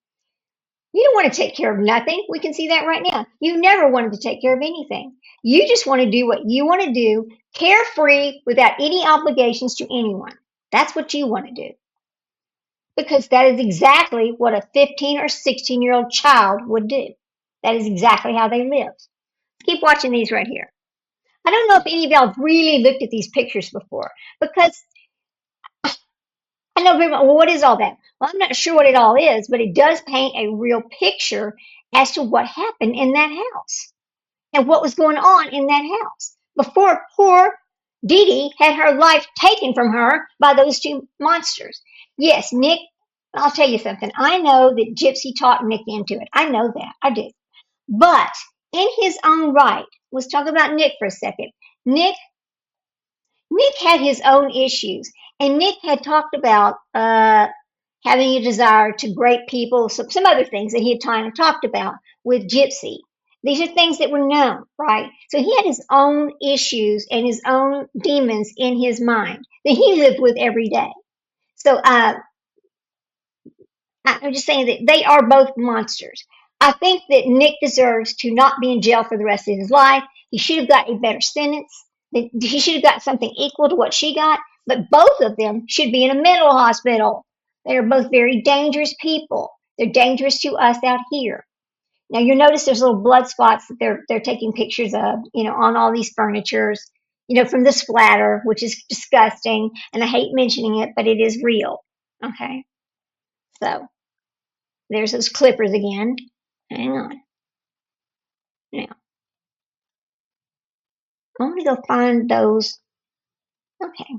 A: You don't want to take care of nothing. We can see that right now. You never wanted to take care of anything. You just want to do what you want to do, carefree, without any obligations to anyone. That's what you want to do. Because that is exactly what a 15 or 16-year-old child would do. That is exactly how they live. Keep watching these right here. I don't know if any of y'all have really looked at these pictures before because I know people, well, what is all that? Well, I'm not sure what it all is, but it does paint a real picture as to what happened in that house and what was going on in that house before poor DeeDee had her life taken from her by those two monsters. Yes, Nick, I'll tell you something. I know that Gypsy talked Nick into it. I know that. I do. But in his own right, let's talk about Nick for a second. Nick had his own issues, and Nick had talked about having a desire to great people, some other things that he had kind of talked about with Gypsy. These are things that were known, right? So he had his own issues and his own demons in his mind that he lived with every day. So I'm just saying that they are both monsters. I think that Nick deserves to not be in jail for the rest of his life. He should have got a better sentence. He should have got something equal to what she got. But both of them should be in a mental hospital. They are both very dangerous people. They're dangerous to us out here. Now you notice there's little blood spots that they're taking pictures of, on all these furnitures, from the splatter, which is disgusting. And I hate mentioning it, but it is real. Okay, so there's those clippers again. Hang on. Now, I'm going to go find those. Okay.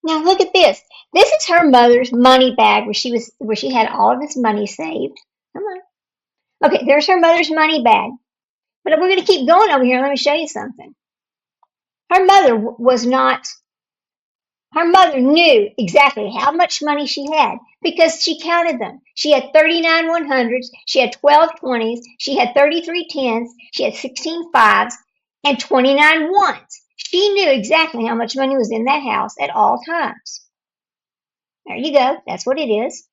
A: Now look at this. This is her mother's money bag where she had all of this money saved. Come on. Okay, there's her mother's money bag. But we're going to keep going over here. Let me show you something. Her mother was not Her mother knew exactly how much money she had because she counted them. She had 39 100s, she had 12 20s, she had 33 10s, she had 16 5s, and 29 ones. She knew exactly how much money was in that house at all times. There you go. That's what it is.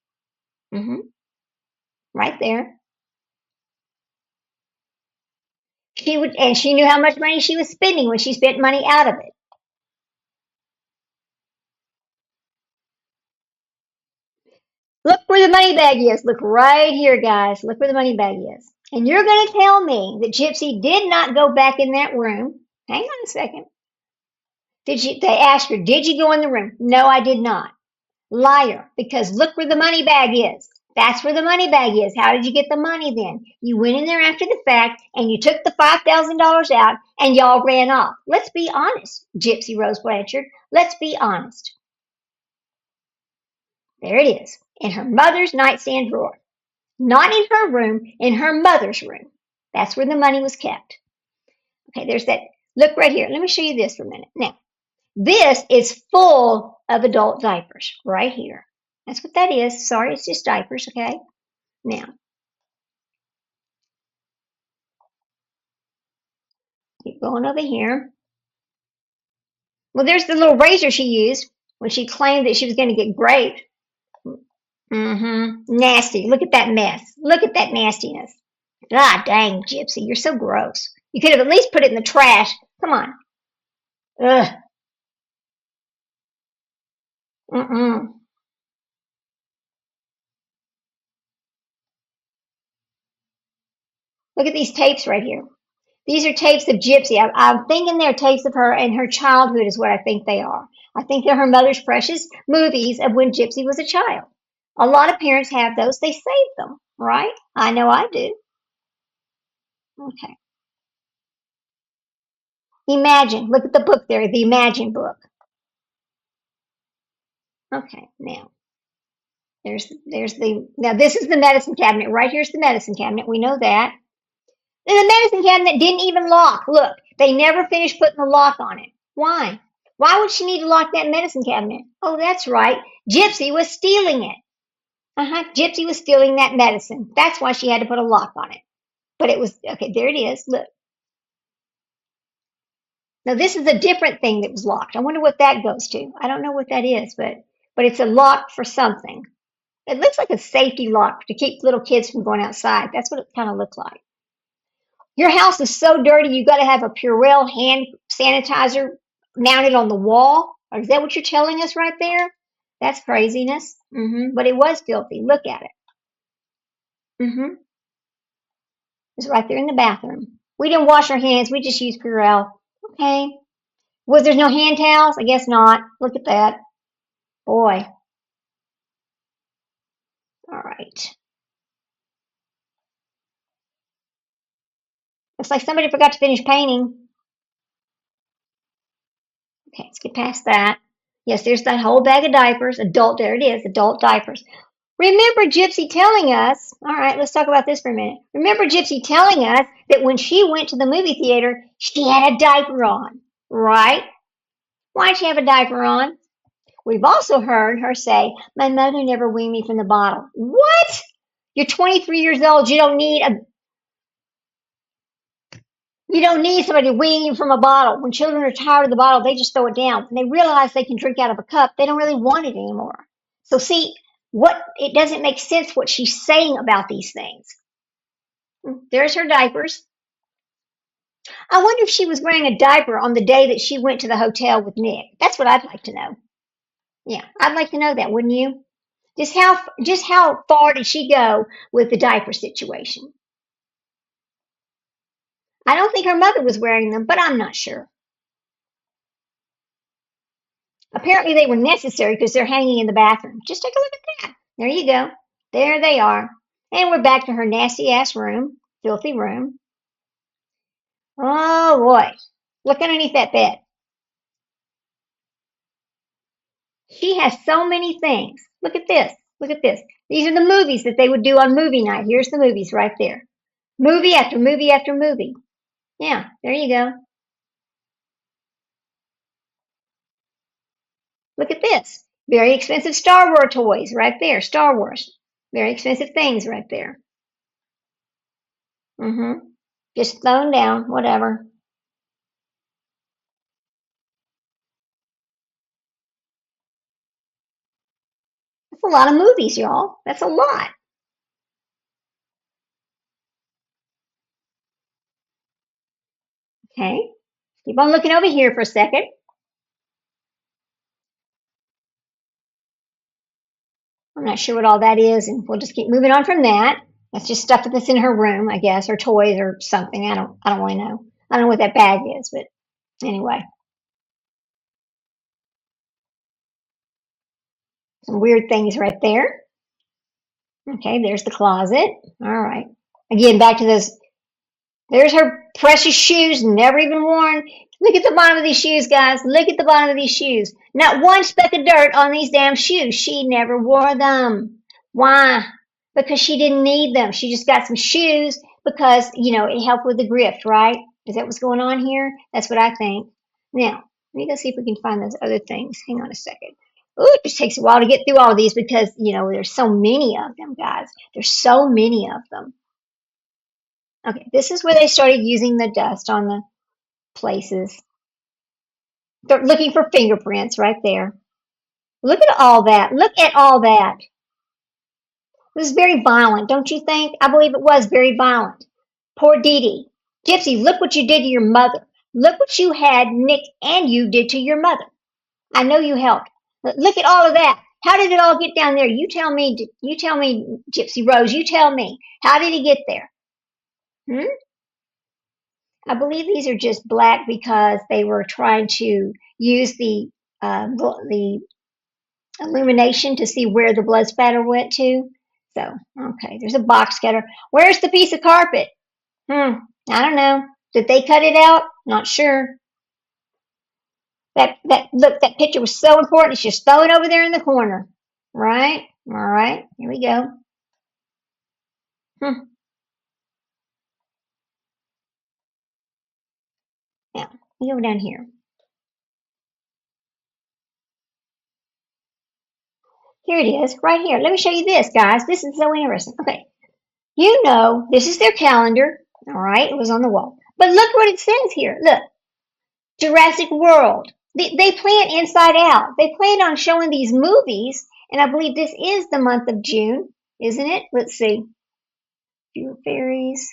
A: Right there. And she knew how much money she was spending when she spent money out of it. Look where the money bag is. Look right here, guys. Look where the money bag is. And you're going to tell me that Gypsy did not go back in that room. Hang on a second. They asked her, did you go in the room? No, I did not. Liar, because look where the money bag is. That's where the money bag is. How did you get the money then? You went in there after the fact and you took the $5,000 out and y'all ran off. Let's be honest, Gypsy Rose Blanchard. Let's be honest. There it is, in her mother's nightstand drawer. Not in her room, in her mother's room. That's where the money was kept. Okay, there's that. Look right here. Let me show you this for a minute. Now, this is full of adult diapers right here. That's what that is. Sorry, it's just diapers, okay? Now, keep going over here. Well, there's the little razor she used when she claimed that she was going to get raped. Nasty. Look at that mess. Look at that nastiness. God dang, Gypsy, you're so gross. You could have at least put it in the trash. Come on. Ugh. Mm-mm. Look at these tapes right here. These are tapes of Gypsy. I'm thinking they're tapes of her and her childhood is what I think they are. I think they're her mother's precious movies of when Gypsy was a child. A lot of parents have those. They save them, right? I know I do. Okay. Imagine. Look at the book there, the Imagine book. Okay, now now this is the medicine cabinet. Right here's the medicine cabinet. We know that. And the medicine cabinet didn't even lock. Look, they never finished putting the lock on it. Why? Why would she need to lock that medicine cabinet? Oh, that's right. Gypsy was stealing it. Gypsy was stealing that medicine. That's why she had to put a lock on it. But it was, okay, there it is. Look. Now, this is a different thing that was locked. I wonder what that goes to. I don't know what that is, but it's a lock for something. It looks like a safety lock to keep little kids from going outside. That's what it kind of looked like. Your house is so dirty, you got to have a Purell hand sanitizer mounted on the wall. Or is that what you're telling us right there? That's craziness. But it was filthy. Look at it. It's right there in the bathroom. We didn't wash our hands. We just used Purell. Okay. Was there no hand towels? I guess not. Look at that. Boy. All right. Looks like somebody forgot to finish painting. Okay, let's get past that. Yes, there's that whole bag of diapers. There it is, adult diapers. Remember Gypsy telling us, all right, let's talk about this for a minute. Remember Gypsy telling us that when she went to the movie theater, she had a diaper on, right? Why'd she have a diaper on? We've also heard her say, my mother never weaned me from the bottle. What? You're 23 years old. You don't need a... You don't need somebody weaning you from a bottle. When children are tired of the bottle, they just throw it down. When they realize they can drink out of a cup, they don't really want it anymore. So see, what it doesn't make sense what she's saying about these things. There's her diapers. I wonder if she was wearing a diaper on the day that she went to the hotel with Nick. That's what I'd like to know. Yeah, I'd like to know that, wouldn't you? Just how far did she go with the diaper situation? I don't think her mother was wearing them, but I'm not sure. Apparently they were necessary because they're hanging in the bathroom. Just take a look at that. There you go. There they are. And we're back to her nasty ass room, filthy room. Oh boy. Look underneath that bed. She has so many things. Look at this. Look at this. These are the movies that they would do on movie night. Here's the movies right there. Movie after movie after movie. Yeah, there you go. Look at this. Very expensive Star Wars toys right there. Star Wars. Very expensive things right there. Mm-hmm. Just thrown down, whatever. That's a lot of movies, y'all. That's a lot. Okay. Keep on looking over here for a second. I'm not sure what all that is, and we'll just keep moving on from that. That's just stuff that's in her room, I guess, or toys or something. I don't really know. I don't know what that bag is, but anyway, some weird things right there. Okay, there's the closet. All right. Again, back to those. There's her precious shoes, never even worn. Look at the bottom of these shoes, guys. Look at the bottom of these shoes. Not one speck of dirt on these damn shoes. She never wore them. Why? Because she didn't need them. She just got some shoes because, it helped with the grift, right? Is that what's going on here? That's what I think. Now, let me go see if we can find those other things. Hang on a second. Oh, it just takes a while to get through all of these because, there's so many of them, guys. There's so many of them. Okay, this is where they started using the dust on the places. They're looking for fingerprints right there. Look at all that. Look at all that. It was very violent, don't you think? I believe it was very violent. Poor DeeDee. Gypsy, look what you did to your mother. Look what you had Nick and you did to your mother. I know you helped. But look at all of that. How did it all get down there? You tell me, Gypsy Rose, you tell me. How did he get there? Hmm? I believe these are just black because they were trying to use the illumination to see where the blood spatter went to. So, okay, there's a box cutter. Where's the piece of carpet? I don't know. Did they cut it out? Not sure. That picture was so important. It's just throw it over there in the corner. Right? All right. Here we go. Hmm. Now, we go down here. Here it is, right here. Let me show you this, guys. This is so interesting. Okay. This is their calendar. All right. It was on the wall. But look what it says here. Look. Jurassic World. They plan inside out. They plan on showing these movies, and I believe this is the month of June, isn't it? Let's see. Fewer fairies.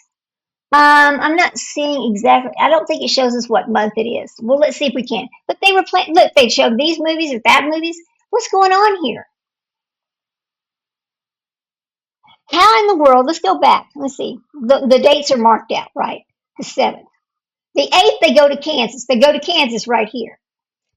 A: I'm not seeing exactly. I don't think it shows us what month it is. Well, let's see if we can. But they were playing. Look, they showed these movies or that movies. What's going on here? How in the world? Let's go back. Let's see. The dates are marked out, right? The 7th. The 8th, they go to Kansas. They go to Kansas right here.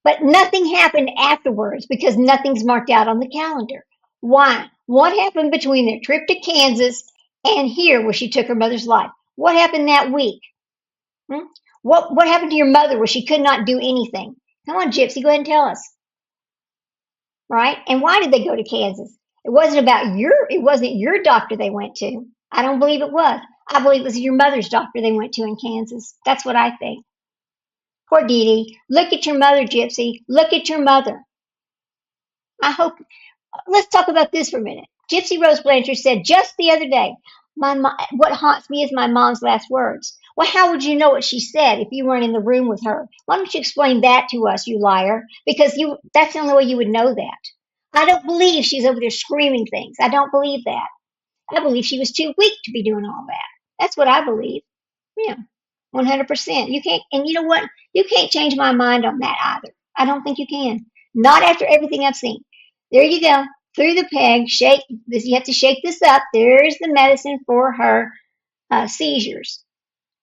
A: But nothing happened afterwards because nothing's marked out on the calendar. Why? What happened between their trip to Kansas and here where she took her mother's life? What happened that week? Hmm? What happened to your mother where she could not do anything? Come on, Gypsy, go ahead and tell us. Right? And why did they go to Kansas? It wasn't your doctor they went to. I don't believe it was. I believe it was your mother's doctor they went to in Kansas. That's what I think. Poor DeeDee. Look at your mother, Gypsy. Look at your mother. I hope. Let's talk about this for a minute. Gypsy Rose Blanchard said just the other day, what haunts me is my mom's last words. Well, how would you know what she said if you weren't in the room with her? Why don't you explain that to us, you liar? Because that's the only way you would know that. I don't believe she's over there screaming things. I don't believe that. I believe she was too weak to be doing all that. That's what I believe. Yeah, 100%. You can't, and you know what? You can't change my mind on that either. I don't think you can. Not after everything I've seen. There you go. Through the peg, shake this. You have to shake this up. There's the medicine for her seizures.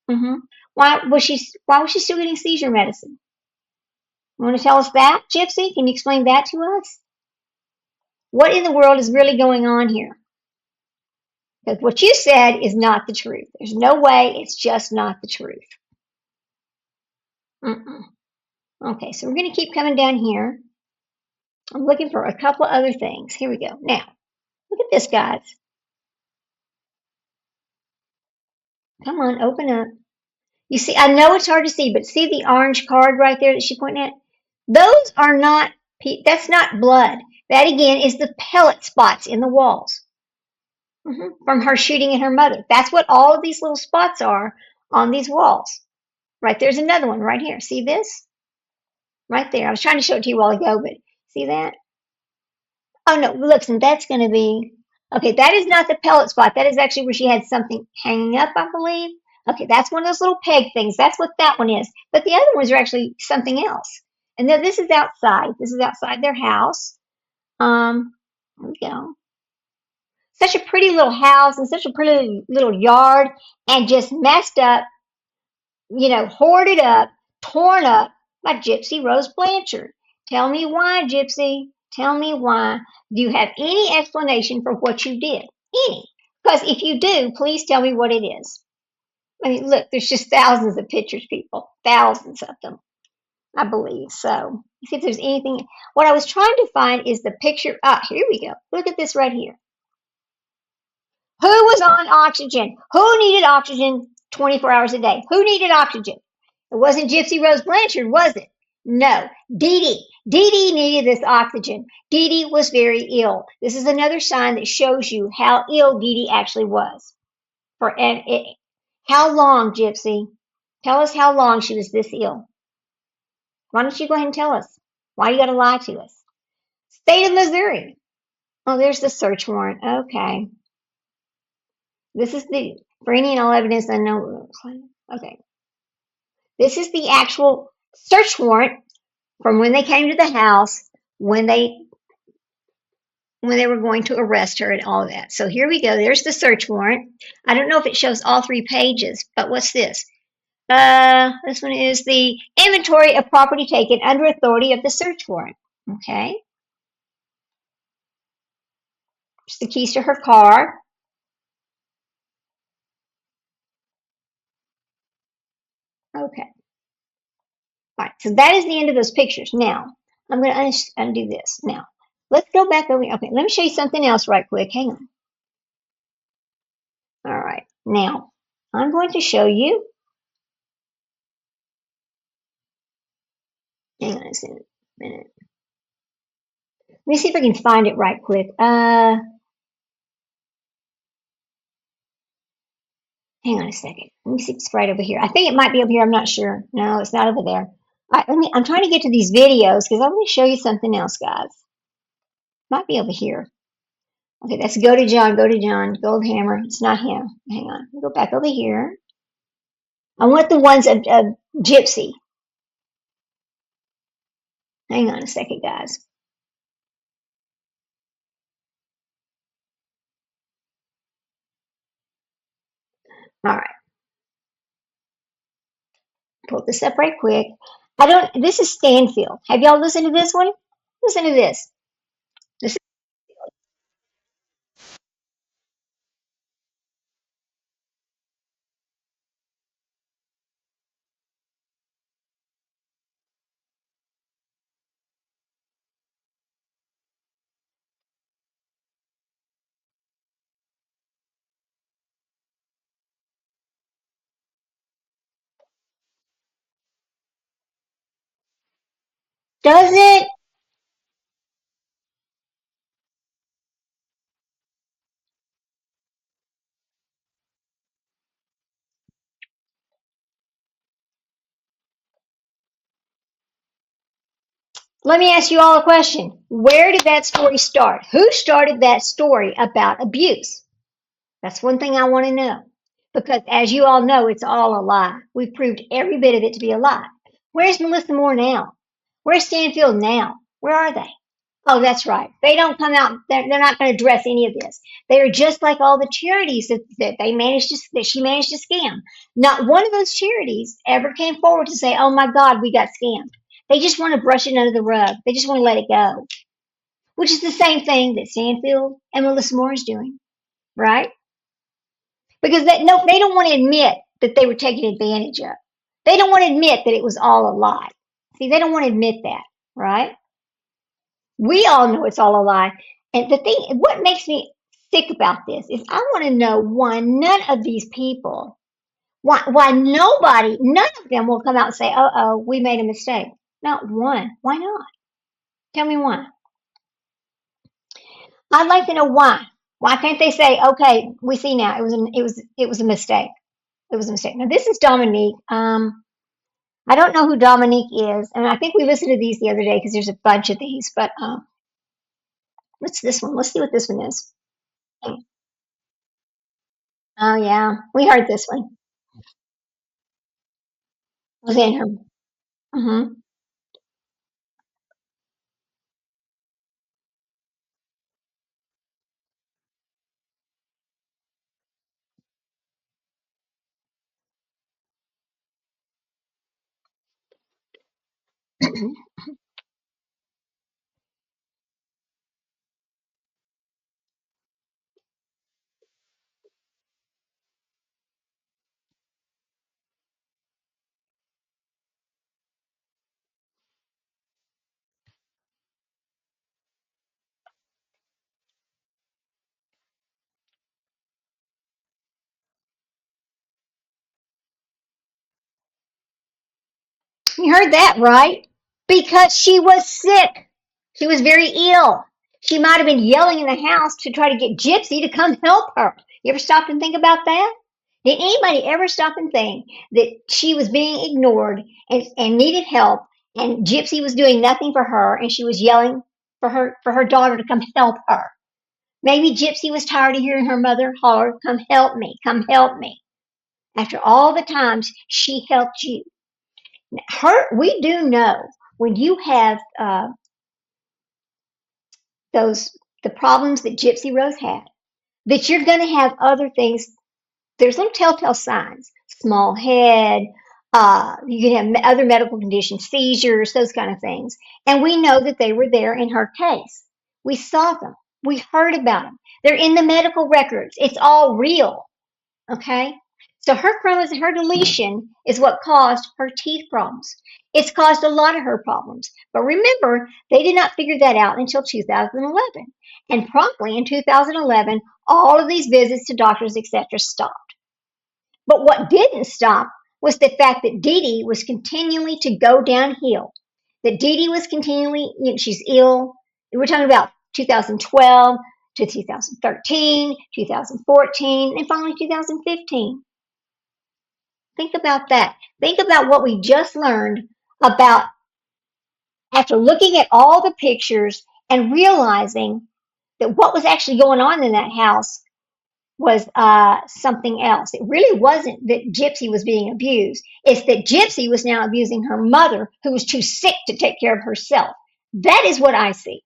A: hmm Why was she still getting seizure medicine? You want to tell us that, Gypsy? Can you explain that to us? What in the world is really going on here? Because what you said is not the truth. There's no way. It's just not the truth. Mm-mm. Okay, so we're going to keep coming down here. I'm looking for a couple other things. Here we go. Now, look at this, guys. Come on, open up. You see, I know it's hard to see, but see the orange card right there that she pointed at? Those are not, that's not blood. That again is the pellet spots in the walls from her shooting at her mother. That's what all of these little spots are on these walls. Right there's another one right here. See this? Right there. I was trying to show it to you a while ago, but see that? Oh no, look, and that's going to be, okay, that is not the pellet spot. That is actually where she had something hanging up, I believe. Okay, that's one of those little peg things. That's what that one is. But the other ones are actually something else. And then this is outside. This is outside their house. Here we go. Such a pretty little house and such a pretty little yard and just messed up, hoarded up, torn up by Gypsy Rose Blanchard. Tell me why, Gypsy. Tell me why. Do you have any explanation for what you did? Any. Because if you do, please tell me what it is. I mean, look, there's just thousands of pictures, people. Thousands of them, I believe. So, see if there's anything. What I was trying to find is the picture. Ah, here we go. Look at this right here. Who was on oxygen? Who needed oxygen 24 hours a day? Who needed oxygen? It wasn't Gypsy Rose Blanchard, was it? No, DeeDee. DeeDee needed this oxygen. DeeDee was very ill. This is another sign that shows you how ill DeeDee actually was. How long, Gypsy? Tell us how long she was this ill. Why don't you go ahead and tell us? Why you got to lie to us? State of Missouri. Oh, there's the search warrant. Okay. This is for any and all evidence unknown. Okay. This is the actual search warrant from when they came to the house, when they were going to arrest her and all of that. So here we go. There's the search warrant. I don't know if it shows all 3 pages, but what's this? This one is the inventory of property taken under authority of the search warrant. Okay. It's the keys to her car. Okay. All right. So that is the end of those pictures. Now, I'm going to undo this. Now, let's go back over. Okay. Let me show you something else right quick. Hang on. All right. Now, I'm going to show you. Hang on a minute. Let me see if I can find it right quick. Hang on a second. Let me see if it's right over here. I think it might be over here. I'm not sure. No, it's not over there. All right, I'm trying to get to these videos because I want to show you something else, guys. Might be over here. Okay, that's Go to John, Goldhammer. It's not him. Hang on. Go back over here. I want the ones of Gypsy. Hang on a second, guys. All right. Pull this up right quick. This is Stanfield. Have y'all listened to this one? Listen to this. This doesn't, Let me ask you all a question. Where did that story start? Who started that story about abuse? That's one thing I want to know. Because as you all know, it's all a lie. We've proved every bit of it to be a lie. Where's Melissa Moore now? Where's Stanfield now? Where are they? Oh, that's right. They don't come out. They're not going to address any of this. They are just like all the charities that she managed to scam. Not one of those charities ever came forward to say, "Oh my God, we got scammed." They just want to brush it under the rug. They just want to let it go, which is the same thing that Stanfield and Melissa Moore is doing, right? Because no, they don't want to admit that they were taken advantage of. They don't want to admit that it was all a lie. See, they don't want to admit that, right? We all know it's all a lie. And the thing, what makes me sick about this is I want to know why none of these people, why nobody, none of them will come out and say, oh, we made a mistake. Not one. Why not? Tell me why. I'd like to know why. Why can't they say, okay, we see now it was a mistake. It was a mistake. Now this is Dominique. I don't know who Dominique is, and I think we listened to these the other day because there's a bunch of these. But what's this one? Let's see what this one is. Oh yeah, we heard this one. It was in her. Hmm. You heard that right? Because she was sick. She was very ill. She might have been yelling in the house to try to get Gypsy to come help her. You ever stop and think about that? Did anybody ever stop and think that she was being ignored and needed help, and Gypsy was doing nothing for her, and she was yelling for her daughter to come help her? Maybe Gypsy was tired of hearing her mother holler, "Come help me, come help me." After all the times she helped you, we do know when you have those the problems that Gypsy Rose had, that you're going to have other things. There's little telltale signs: small head. You can have other medical conditions, seizures, those kind of things. And we know that they were there in her case. We saw them. We heard about them. They're in the medical records. It's all real. Okay? So her deletion is what caused her teeth problems. It's caused a lot of her problems. But remember, they did not figure that out until 2011. And promptly in 2011, all of these visits to doctors, etc., stopped. But what didn't stop was the fact that DeeDee was continually to go downhill. That DeeDee was continually, she's ill. We're talking about 2012 to 2013, 2014, and finally 2015. Think about that. Think about what we just learned about after looking at all the pictures and realizing that what was actually going on in that house was something else. It really wasn't that Gypsy was being abused. It's that Gypsy was now abusing her mother, who was too sick to take care of herself. That is what I see.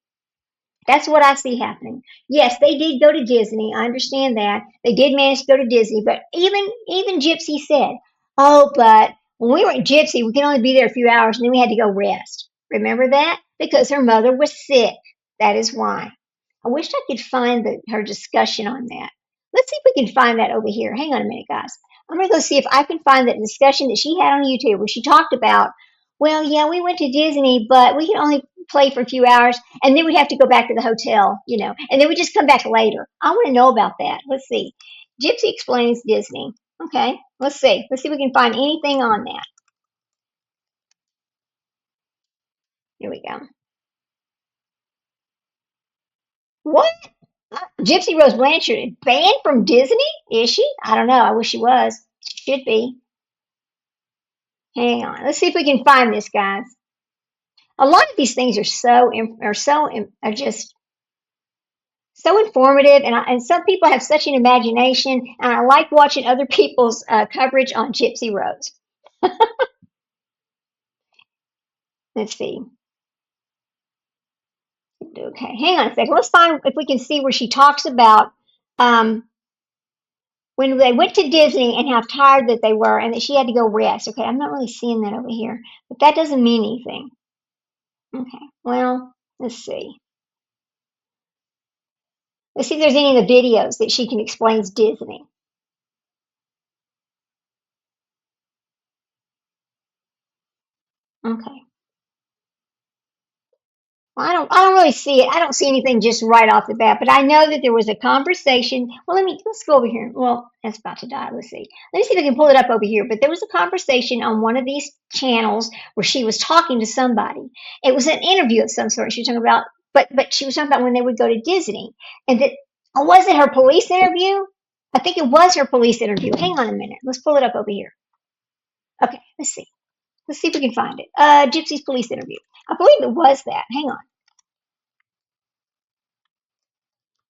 A: That's what I see happening. Yes, they did go to Disney. I understand that. They did manage to go to Disney, but even Gypsy said, "Oh, but when we were at Gypsy, we could only be there a few hours and then we had to go rest." Remember that? Because her mother was sick. That is why. I wish I could find her discussion on that. Let's see if we can find that over here. Hang on a minute, guys. I'm going to go see if I can find that discussion that she had on YouTube where she talked about, well, yeah, we went to Disney, but we could only play for a few hours and then we'd have to go back to the hotel, and then we just come back later. I want to know about that. Let's see. Gypsy explains Disney. Okay, let's see. Let's see if we can find anything on that. Here we go. What? Gypsy Rose Blanchard banned from Disney? Is she? I don't know. I wish she was. She should be. Hang on. Let's see if we can find this, guys. A lot of these things are just so informative, and some people have such an imagination, and I like watching other people's coverage on Gypsy Rose. Let's see. Okay, hang on a second. Let's find if we can see where she talks about um, when they went to Disney and how tired that they were and that she had to go rest. Okay, I'm not really seeing that over here, but that doesn't mean anything. Okay, well, let's see. Let's see if there's any of the videos that she can explain Disney. Okay. Well, I don't really see it. I don't see anything just right off the bat, but I know that there was a conversation. Well, let's go over here. Well, that's about to die. Let's see. Let me see if I can pull it up over here. But there was a conversation on one of these channels where she was talking to somebody. It was an interview of some sort. She was talking about, but she was talking about when they would go to Disney, and that oh, was it her police interview? I think it was her police interview. Hang on a minute. Let's pull it up over here. Okay, let's see. Let's see if we can find it. Gypsy's police interview. I believe it was that. Hang on.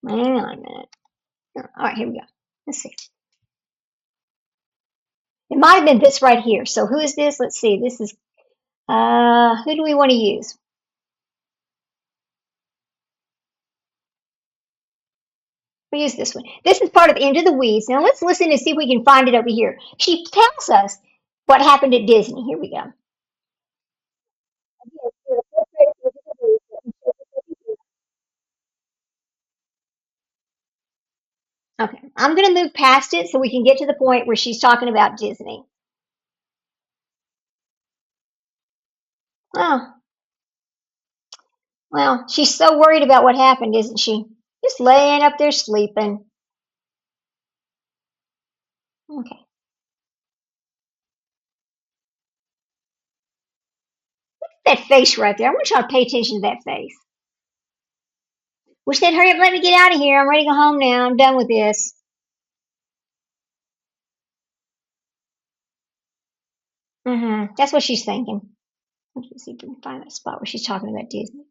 A: Hang on a minute. All right, here we go. Let's see. It might have been this right here. So who is this? Let's see. This is who do we want to use? We use this one. This is part of Into the Weeds. Now let's listen and see if we can find it over here. She tells us what happened at Disney. Here we go. Okay, I'm going to move past it so we can get to the point where she's talking about Disney. Oh, well, she's so worried about what happened, isn't she? Just laying up there sleeping. Okay. That face right there. I want y'all to pay attention to that face. Wish they'd hurry up and let me get out of here. I'm ready to go home now. I'm done with this. That's what she's thinking. Let's see if we can find that spot where she's talking about Disney.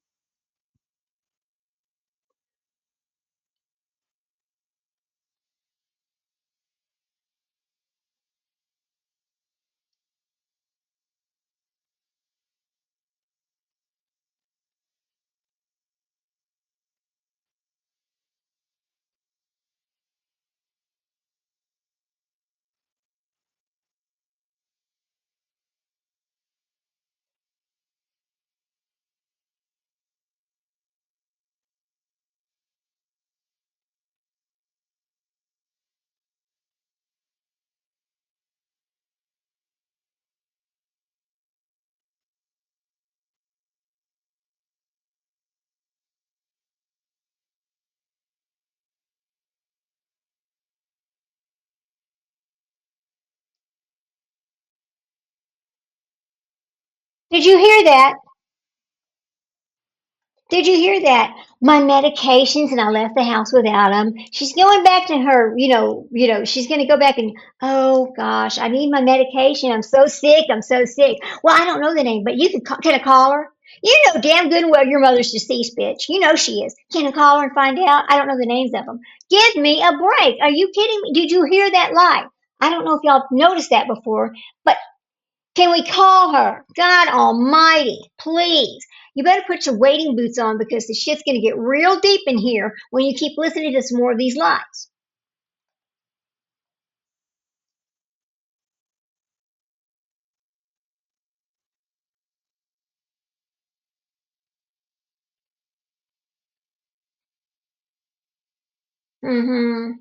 A: Did you hear that? Did you hear that? My medications, and I left the house without them. She's going back to her, she's going to go back and, oh gosh, I need my medication. I'm so sick. I'm so sick. Well, I don't know the name, but you can I call her? You know damn good and well your mother's deceased, bitch. You know she is. Can I call her and find out? I don't know the names of them. Give me a break. Are you kidding me? Did you hear that lie? I don't know if y'all noticed that before, but can we call her? God almighty, please. You better put your wading boots on because the shit's going to get real deep in here when you keep listening to some more of these lies. Mm-hmm.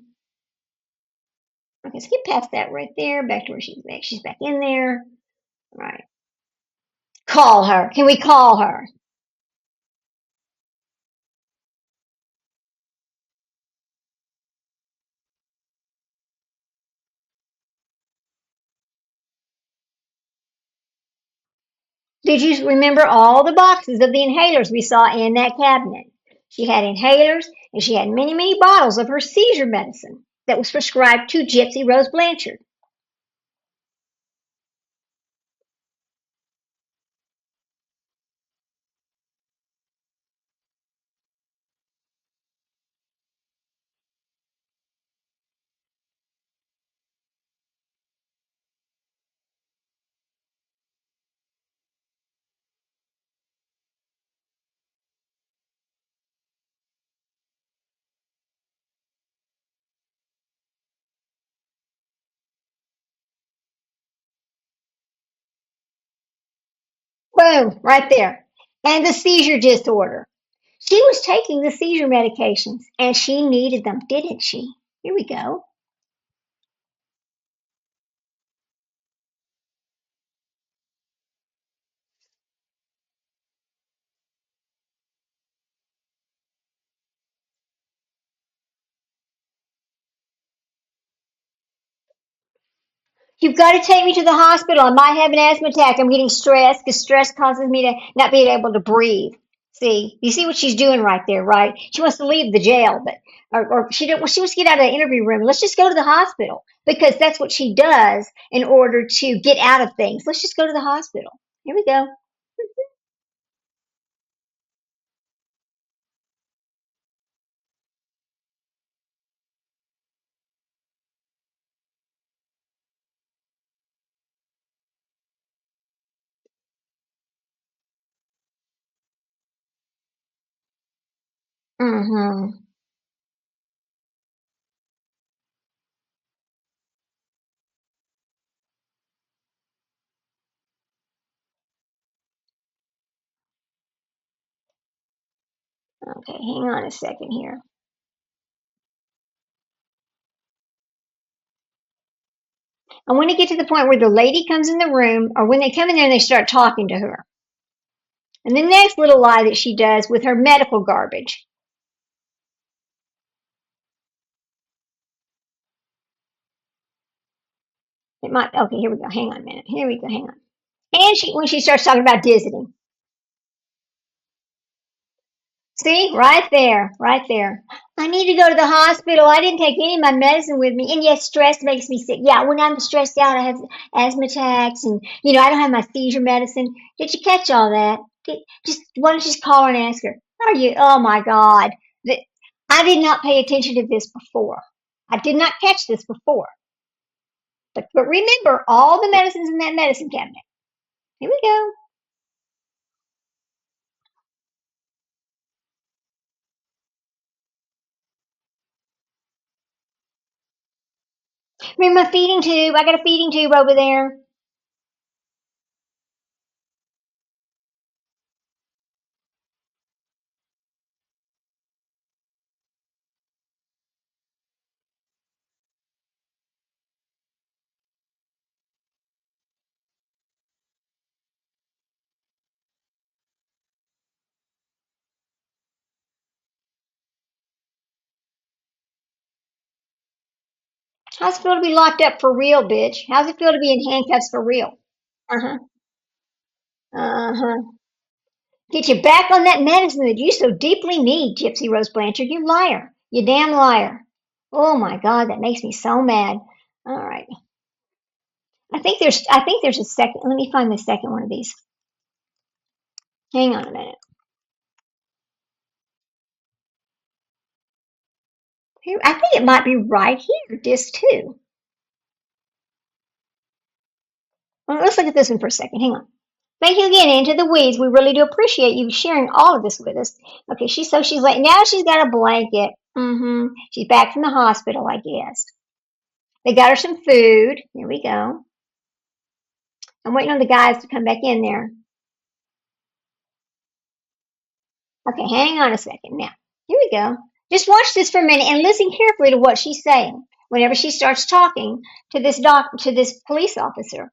A: Okay, skip past that right there. Back to where she's back. She's back in there. All right. Call her. Can we call her? Did you remember all the boxes of the inhalers we saw in that cabinet? She had inhalers and she had many, many bottles of her seizure medicine that was prescribed to Gypsy Rose Blanchard. Boom, right there. And the seizure disorder. She was taking the seizure medications and she needed them, didn't she? Here we go. You've got to take me to the hospital. I might have an asthma attack. I'm getting stressed because stress causes me to not be able to breathe. See, you see what she's doing right there, right? She wants to leave the jail, but or she don't. Well, she wants to get out of the interview room. Let's just go to the hospital because that's what she does in order to get out of things. Let's just go to the hospital. Here we go. Mm-hmm. Okay, hang on a second here. I want to get to the point where the lady comes in the room, or when they come in there and they start talking to her. And the next little lie that she does with her medical garbage. It might, okay, here we go. Hang on a minute. Here we go. Hang on. And when she starts talking about visiting. See, right there, right there. I need to go to the hospital. I didn't take any of my medicine with me. And yes, stress makes me sick. Yeah, when I'm stressed out, I have asthma attacks and, I don't have my seizure medicine. Did you catch all that? Why don't you just call her and ask her? Are you, oh my God. I did not pay attention to this before. I did not catch this before. But remember all the medicines in that medicine cabinet. Here we go. Remember my feeding tube? I got a feeding tube over there. How's it feel to be locked up for real, bitch? How's it feel to be in handcuffs for real? Uh huh. Uh huh. Get you back on that medicine that you so deeply need, Gypsy Rose Blanchard. You liar. You damn liar. Oh my God, that makes me so mad. All right. I think there's a second. Let me find the second one of these. Hang on a minute. Here, I think it might be right here, disc two. Well, let's look at this one for a second. Hang on. Thank you again, Into the Weeds. We really do appreciate you sharing all of this with us. Okay, she's like now she's got a blanket. Mm-hmm. She's back from the hospital, I guess. They got her some food. Here we go. I'm waiting on the guys to come back in there. Okay, hang on a second now. Here we go. Just watch this for a minute and listen carefully to what she's saying whenever she starts talking to this police officer.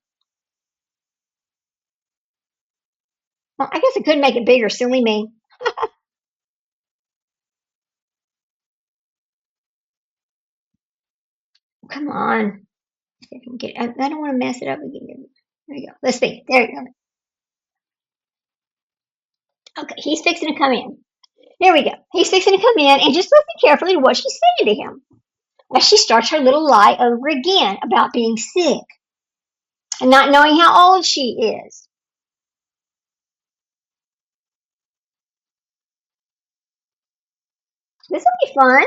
A: Well, I guess I could make it bigger, silly me. Come on. See if I can get I don't want to mess it up again. There you go. Let's see. There you go. Okay, he's fixing to come in. There we go. He's fixing to come in and just listen carefully to what she's saying to him as she starts her little lie over again about being sick and not knowing how old she is. This will be fun.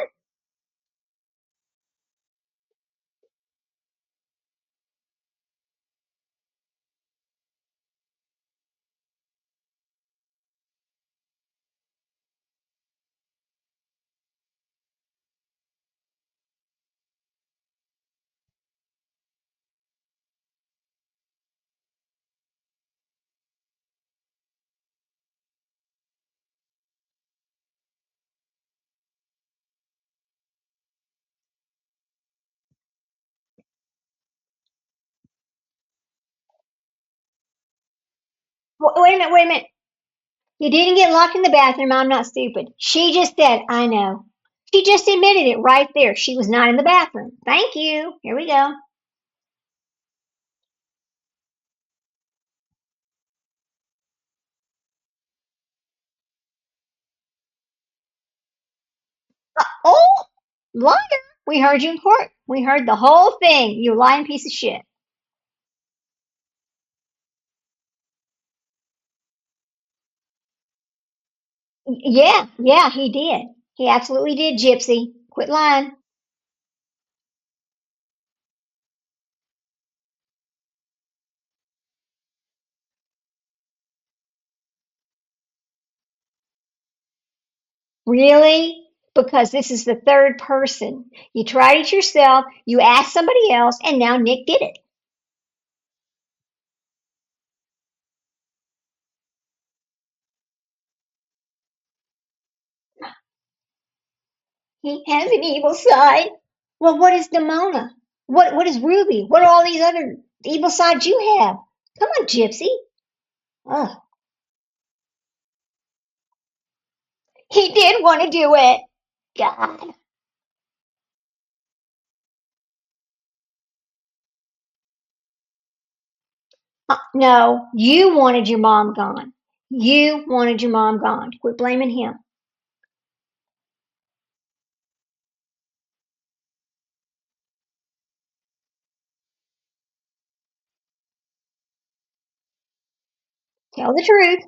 A: Wait a minute, wait a minute. You didn't get locked in the bathroom. I'm not stupid. She just said, I know. She just admitted it right there. She was not in the bathroom. Thank you. Here we go. Oh, liar. We heard you in court. We heard the whole thing. You lying piece of shit. Yeah, yeah, he did. He absolutely did, Gypsy. Quit lying. Really? Because this is the third person. You tried it yourself, you asked somebody else, and now Nick did it. He has an evil side. Well, what is Demona? What is Ruby? What are all these other evil sides you have? Come on, Gypsy. Ugh. He did want to do it. God. No, you wanted your mom gone. You wanted your mom gone. Quit blaming him. Tell the truth.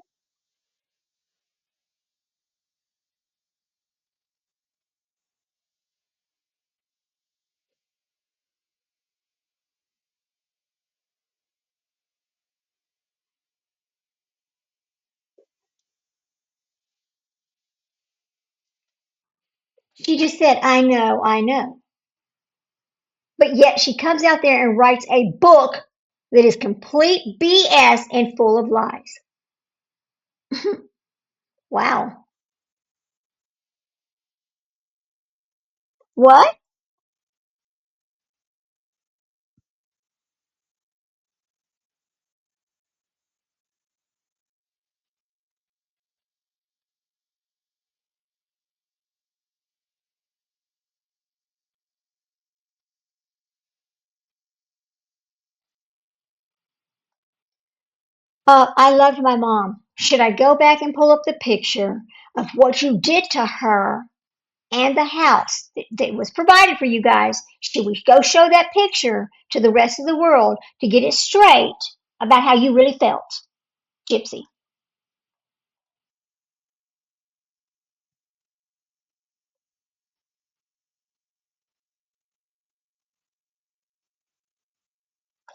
A: She just said, I know, I know. But yet she comes out there and writes a book that is complete BS and full of lies. Wow. What? I loved my mom. Should I go back and pull up the picture of what you did to her and the house that was provided for you guys? Should we go show that picture to the rest of the world to get it straight about how you really felt, Gypsy?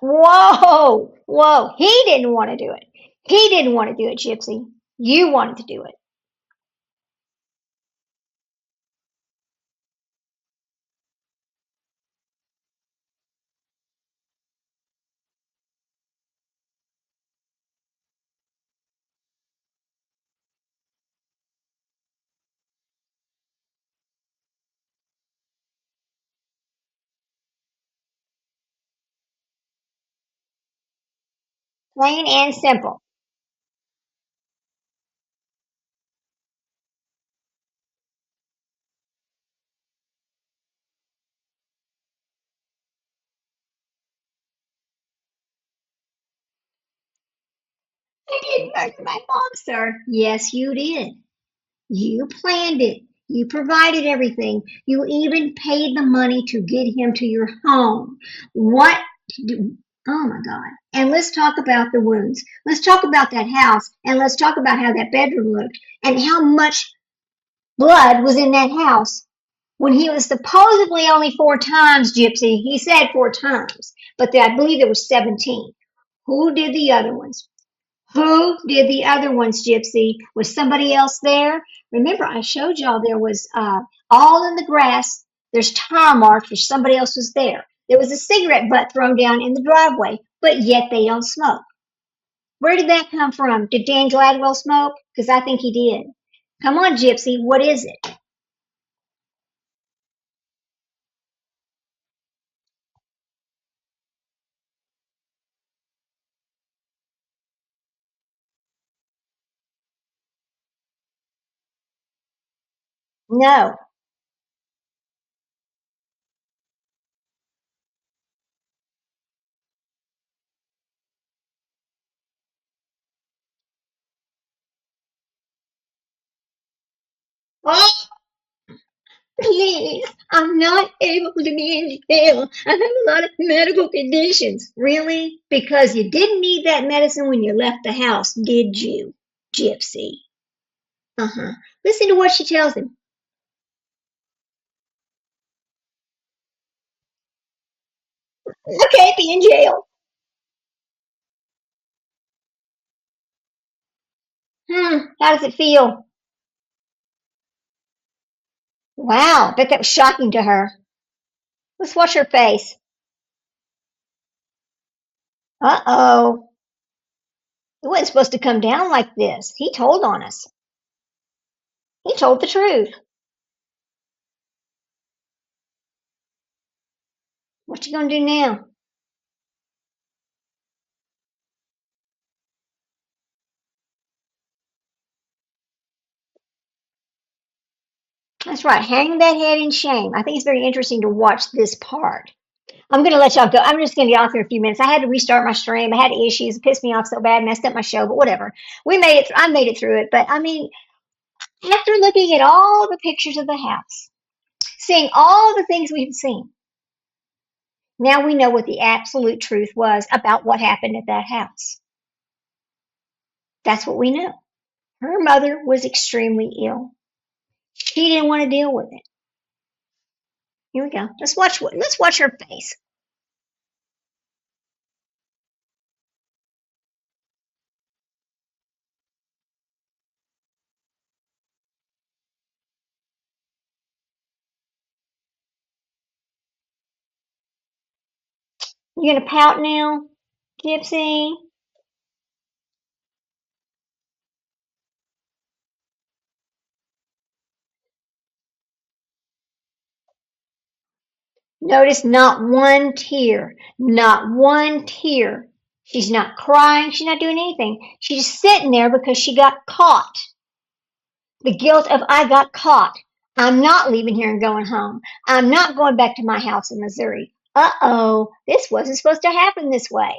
A: Whoa, whoa. He didn't want to do it. He didn't want to do it, Gypsy. You wanted to do it. Plain and simple. I did murder my mom, sir. Yes, you did. You planned it. You provided everything. You even paid the money to get him to your home. What? Oh my God. And let's talk about the wounds. Let's talk about that house. And let's talk about how that bedroom looked and how much blood was in that house when he was supposedly only 4 times, Gypsy. He said 4 times, but I believe there was 17. Who did the other ones? Who did the other ones, Gypsy? Was somebody else there? Remember, I showed y'all there was all in the grass. There's tire marks where somebody else was there. There was a cigarette butt thrown down in the driveway, but yet they don't smoke. Where did that come from? Did Dan Gladwell smoke? Because I think he did. Come on, Gypsy, what is it? No. Oh, please. I'm not able to be in jail. I have a lot of medical conditions. Really? Because you didn't need that medicine when you left the house, did you, Gypsy? Uh-huh. Listen to what she tells him. I can't be in jail. How does it feel? Wow, bet that was shocking to her. Let's watch her face. Uh-oh. It wasn't supposed to come down like this. He told on us. He told the truth. What you gonna do now? That's right. Hang that head in shame. I think it's very interesting to watch this part. I'm gonna let y'all go. I'm just gonna be off here a few minutes. I had to restart my stream. I had issues. It pissed me off so bad, messed up my show, but whatever. We made it. I made it through it. But I mean, after looking at all the pictures of the house, seeing all the things we've seen, now we know what the absolute truth was about what happened at that house. That's what we know. Her mother was extremely ill. She didn't want to deal with it. Here we go. Let's watch her face. You gonna pout now, Gypsy? Notice not one tear. Not one tear. She's not crying. She's not doing anything. She's just sitting there because she got caught. The guilt of I got caught. I'm not leaving here and going home. I'm not going back to my house in Missouri. Uh-oh, this wasn't supposed to happen this way.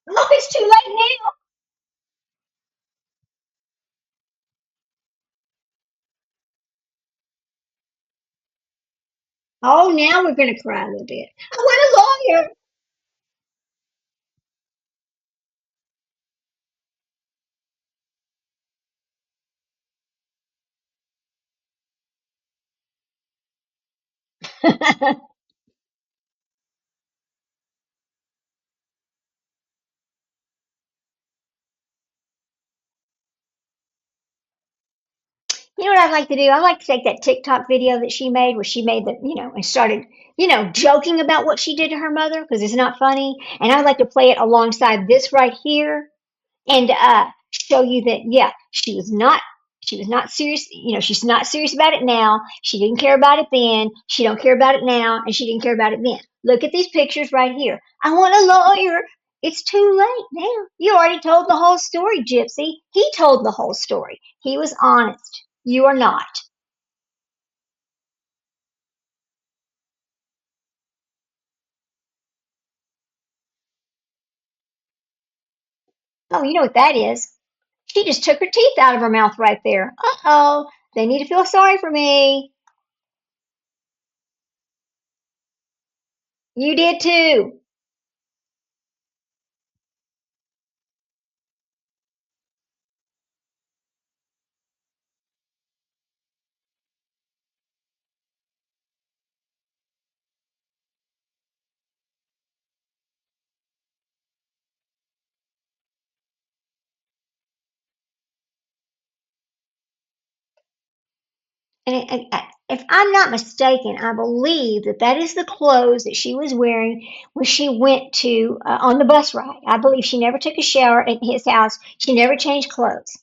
A: Oh, it's too late now. Oh, now we're going to cry a little bit. I want a lawyer. You know what I'd like to do? I'd like to take that TikTok video that she made where she made and started, joking about what she did to her mother because it's not funny. And I'd like to play it alongside this right here and show you that, yeah, she was not serious. She's not serious about it now. She didn't care about it then. She don't care about it now, and she didn't care about it then. Look at these pictures right here. I want a lawyer. It's too late now. You already told the whole story, Gypsy. He told the whole story. He was honest. You are not. Oh, you know what that is? She just took her teeth out of her mouth right there. Uh-oh. They need to feel sorry for me. You did too. If I'm not mistaken, I believe that is the clothes that she was wearing when she went to on the bus ride. I believe she never took a shower at his house. She never changed clothes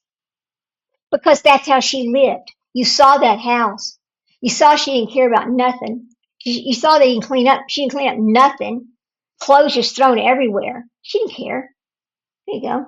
A: because that's how she lived. You saw that house. You saw she didn't care about nothing. You saw they didn't clean up. She didn't clean up nothing. Clothes just thrown everywhere. She didn't care. There you go.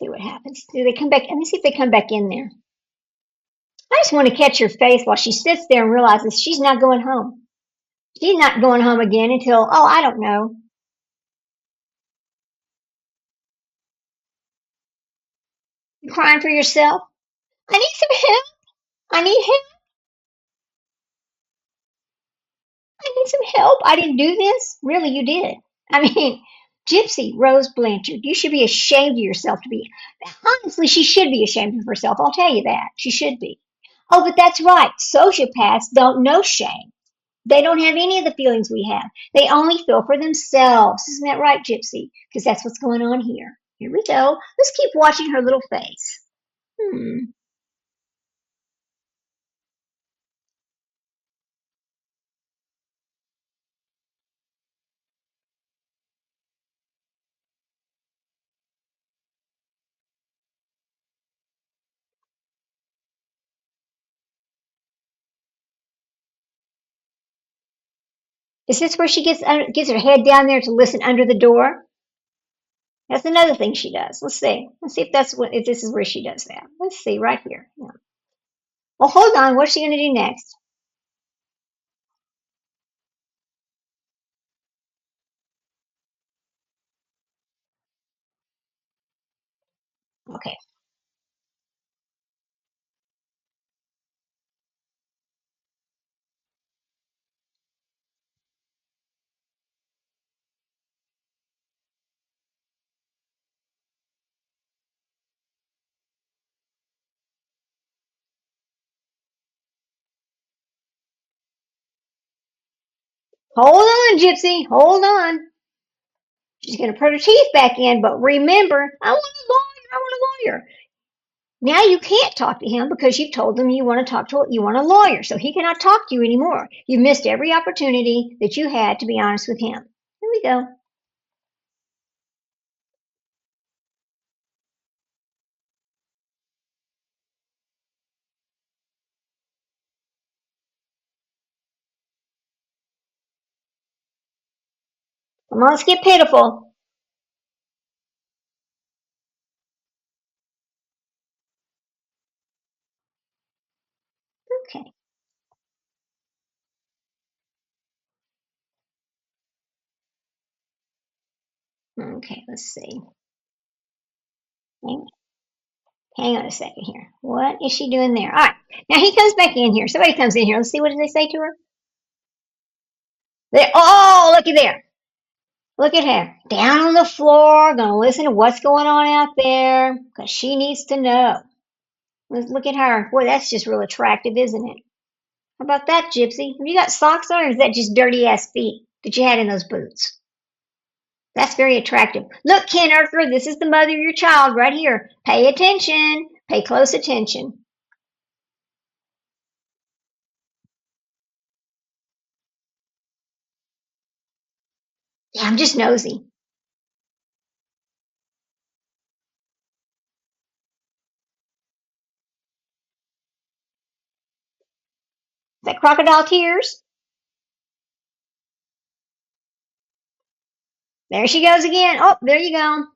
A: See what happens. Do they come back? Let me see if they come back in there. I just want to catch her face while she sits there and realizes she's not going home. She's not going home again until, oh, I don't know. You crying for yourself? I need some help. I need help. I need some help. I didn't do this. Really, you did. I mean, Gypsy Rose Blanchard, you should be ashamed of yourself to be. Honestly, she should be ashamed of herself. I'll tell you that. She should be. Oh, but that's right. Sociopaths don't know shame. They don't have any of the feelings we have. They only feel for themselves. Isn't that right, Gypsy? Because that's what's going on here. Here we go. Let's keep watching her little face. Hmm. Is this where she gets her head down there to listen under the door? That's another thing she does. Let's see. Let's see if this is where she does that. Let's see right here. Yeah. Well, hold on. What's she going to do next? Okay. Hold on, Gypsy. Hold on. She's going to put her teeth back in, but remember, I want a lawyer. I want a lawyer. Now you can't talk to him because you told him you want to you want a lawyer, so he cannot talk to you anymore. You missed every opportunity that you had to be honest with him. Here we go. Come on, let's get pitiful. Okay. Okay, let's see. Hang, hang on a second here. What is she doing there? All right. Now he comes back in here. Somebody comes in here. Let's see what did they say to her. Oh, looky there. Look at her. Down on the floor, gonna listen to what's going on out there because she needs to know. Let's look at her. Boy, that's just real attractive, isn't it? How about that, Gypsy? Have you got socks on, or is that just dirty ass feet that you had in those boots? That's very attractive. Look, Ken Urker, this is the mother of your child right here. Pay attention. Pay close attention. Yeah, I'm just nosy. Is that crocodile tears? There she goes again. Oh, there you go.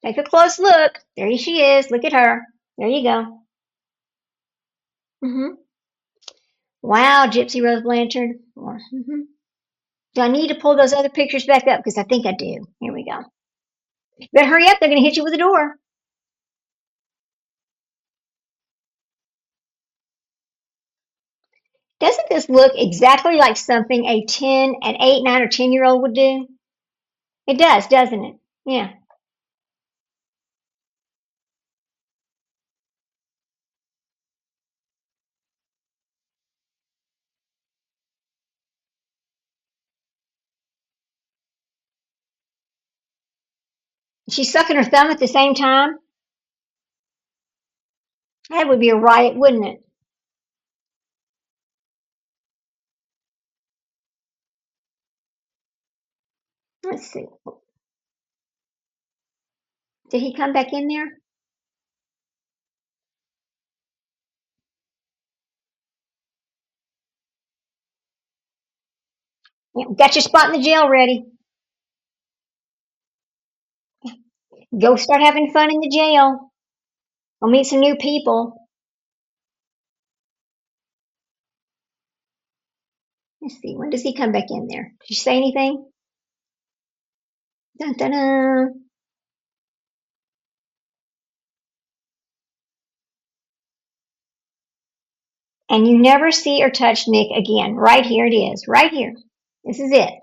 A: Take a close look. There she is. Look at her. There you go. Hmm. Wow, Gypsy Rose Blanchard. Mm-hmm. Do I need to pull those other pictures back up? Because I think I do. Here we go. Better hurry up. They're going to hit you with a door. Doesn't this look exactly like something a 10, an 8, 9, or 10-year-old would do? It does, doesn't it? Yeah. She's sucking her thumb at the same time. That would be a riot, wouldn't it? Let's see. Did he come back in there? Yeah, got your spot in the jail ready. Go start having fun in the jail. Go meet some new people. Let's see. When does he come back in there? Did you say anything? Dun, dun, dun. And you never see or touch Nick again. Right here it is. Right here. This is it.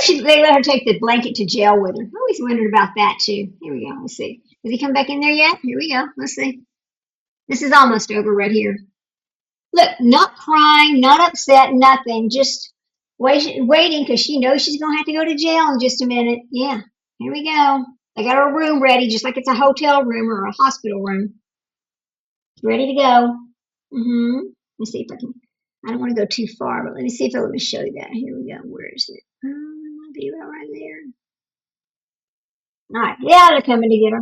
A: They let her take the blanket to jail with her. I always wondered about that too. Here we go. Let's see. Has he come back in there yet? Here we go. Let's see. This is almost over right here. Look, not crying, not upset, nothing. Just waiting because she knows she's going to have to go to jail in just a minute. Yeah. Here we go. They got her room ready, just like it's a hotel room or a hospital room. It's ready to go. Let me see if I can. I don't want to go too far, but let me see if I let me show you that. Here we go. Where is it? Might be right there. All right. Yeah, they're coming to get her.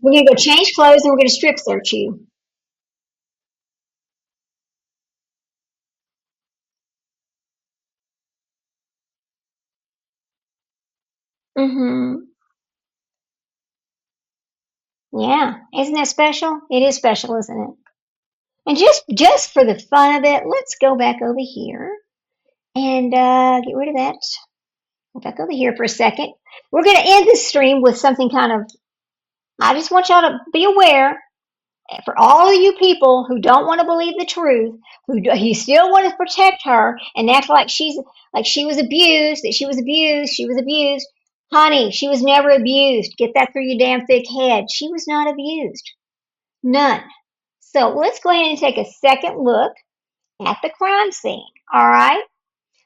A: We're gonna go change clothes and we're gonna strip search you. Mm-hmm. Yeah. Isn't that special? It is special, isn't it? And just for the fun of it, let's go back over here and get rid of that. Go back over here for a second. We're gonna end this stream with something kind of. I just want y'all to be aware for all of you people who don't want to believe the truth, who still want to protect her and act like she was abused, that she was abused, she was abused. Honey, she was never abused. Get that through your damn thick head. She was not abused. None. So let's go ahead and take a second look at the crime scene. All right?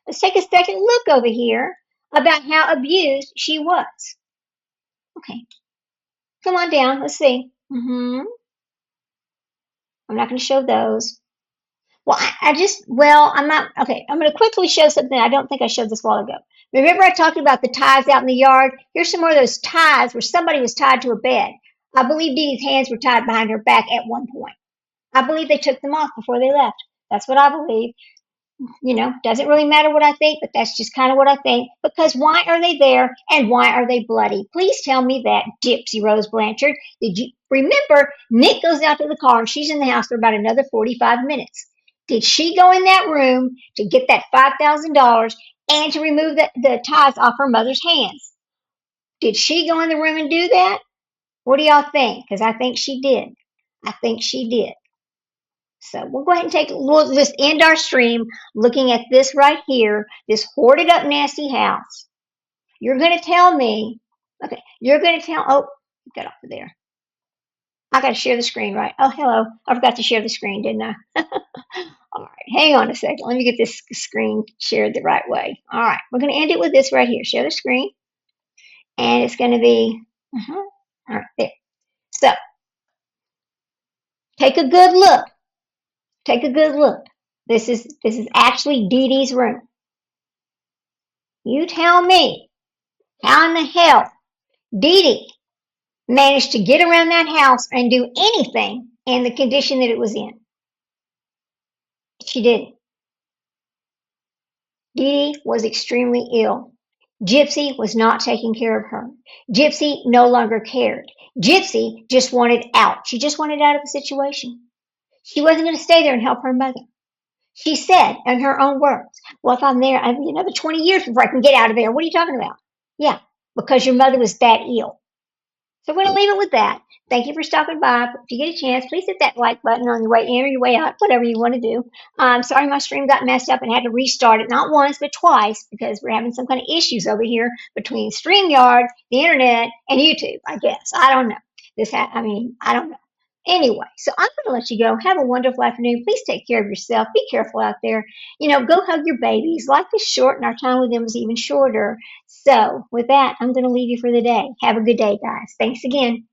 A: Let's take a second look over here about how abused she was. Okay, come on down. Let's see. I'm not going to show those. Well, I'm not, okay, I'm going to quickly show something. I don't think I showed this a while ago. Remember I talked about the ties out in the yard? Here's some more of those ties where somebody was tied to a bed. I believe DeeDee's hands were tied behind her back at one point. I believe they took them off before they left. That's what I believe. Doesn't really matter what I think, but that's just kind of what I think. Because why are they there and why are they bloody? Please tell me that, Gypsy Rose Blanchard. Did you remember Nick goes out to the car and she's in the house for about another 45 minutes? Did she go in that room to get that $5,000 and to remove the ties off her mother's hands? Did she go in the room and do that? What do y'all think? Because I think she did. I think she did. So we'll go ahead and we'll just end our stream looking at this right here, this hoarded up nasty house. You're going to tell me, okay, oh, get off of there. I got to share the screen, right? Oh, hello. I forgot to share the screen, didn't I? All right, hang on a second. Let me get this screen shared the right way. All right, we're going to end it with this right here. Share the screen. And it's going to be, all right, there. So take a good look. Take a good look. This is actually DeeDee's room. You tell me how in the hell DeeDee managed to get around that house and do anything in the condition that it was in. She didn't. DeeDee was extremely ill. Gypsy was not taking care of her. Gypsy no longer cared. Gypsy just wanted out. She just wanted out of the situation. She wasn't going to stay there and help her mother. She said, in her own words, well, if I'm there, I'll be another 20 years before I can get out of there. What are you talking about? Yeah, because your mother was that ill. So we're going to leave it with that. Thank you for stopping by. If you get a chance, please hit that like button on your way in or your way out, whatever you want to do. Sorry my stream got messed up and had to restart it, not once, but twice, because we're having some kind of issues over here between StreamYard, the internet, and YouTube, I guess. I don't know. I don't know. Anyway, so I'm going to let you go. Have a wonderful afternoon. Please take care of yourself. Be careful out there. Go hug your babies. Life is short and our time with them is even shorter. So, with that, I'm going to leave you for the day. Have a good day, guys. Thanks again.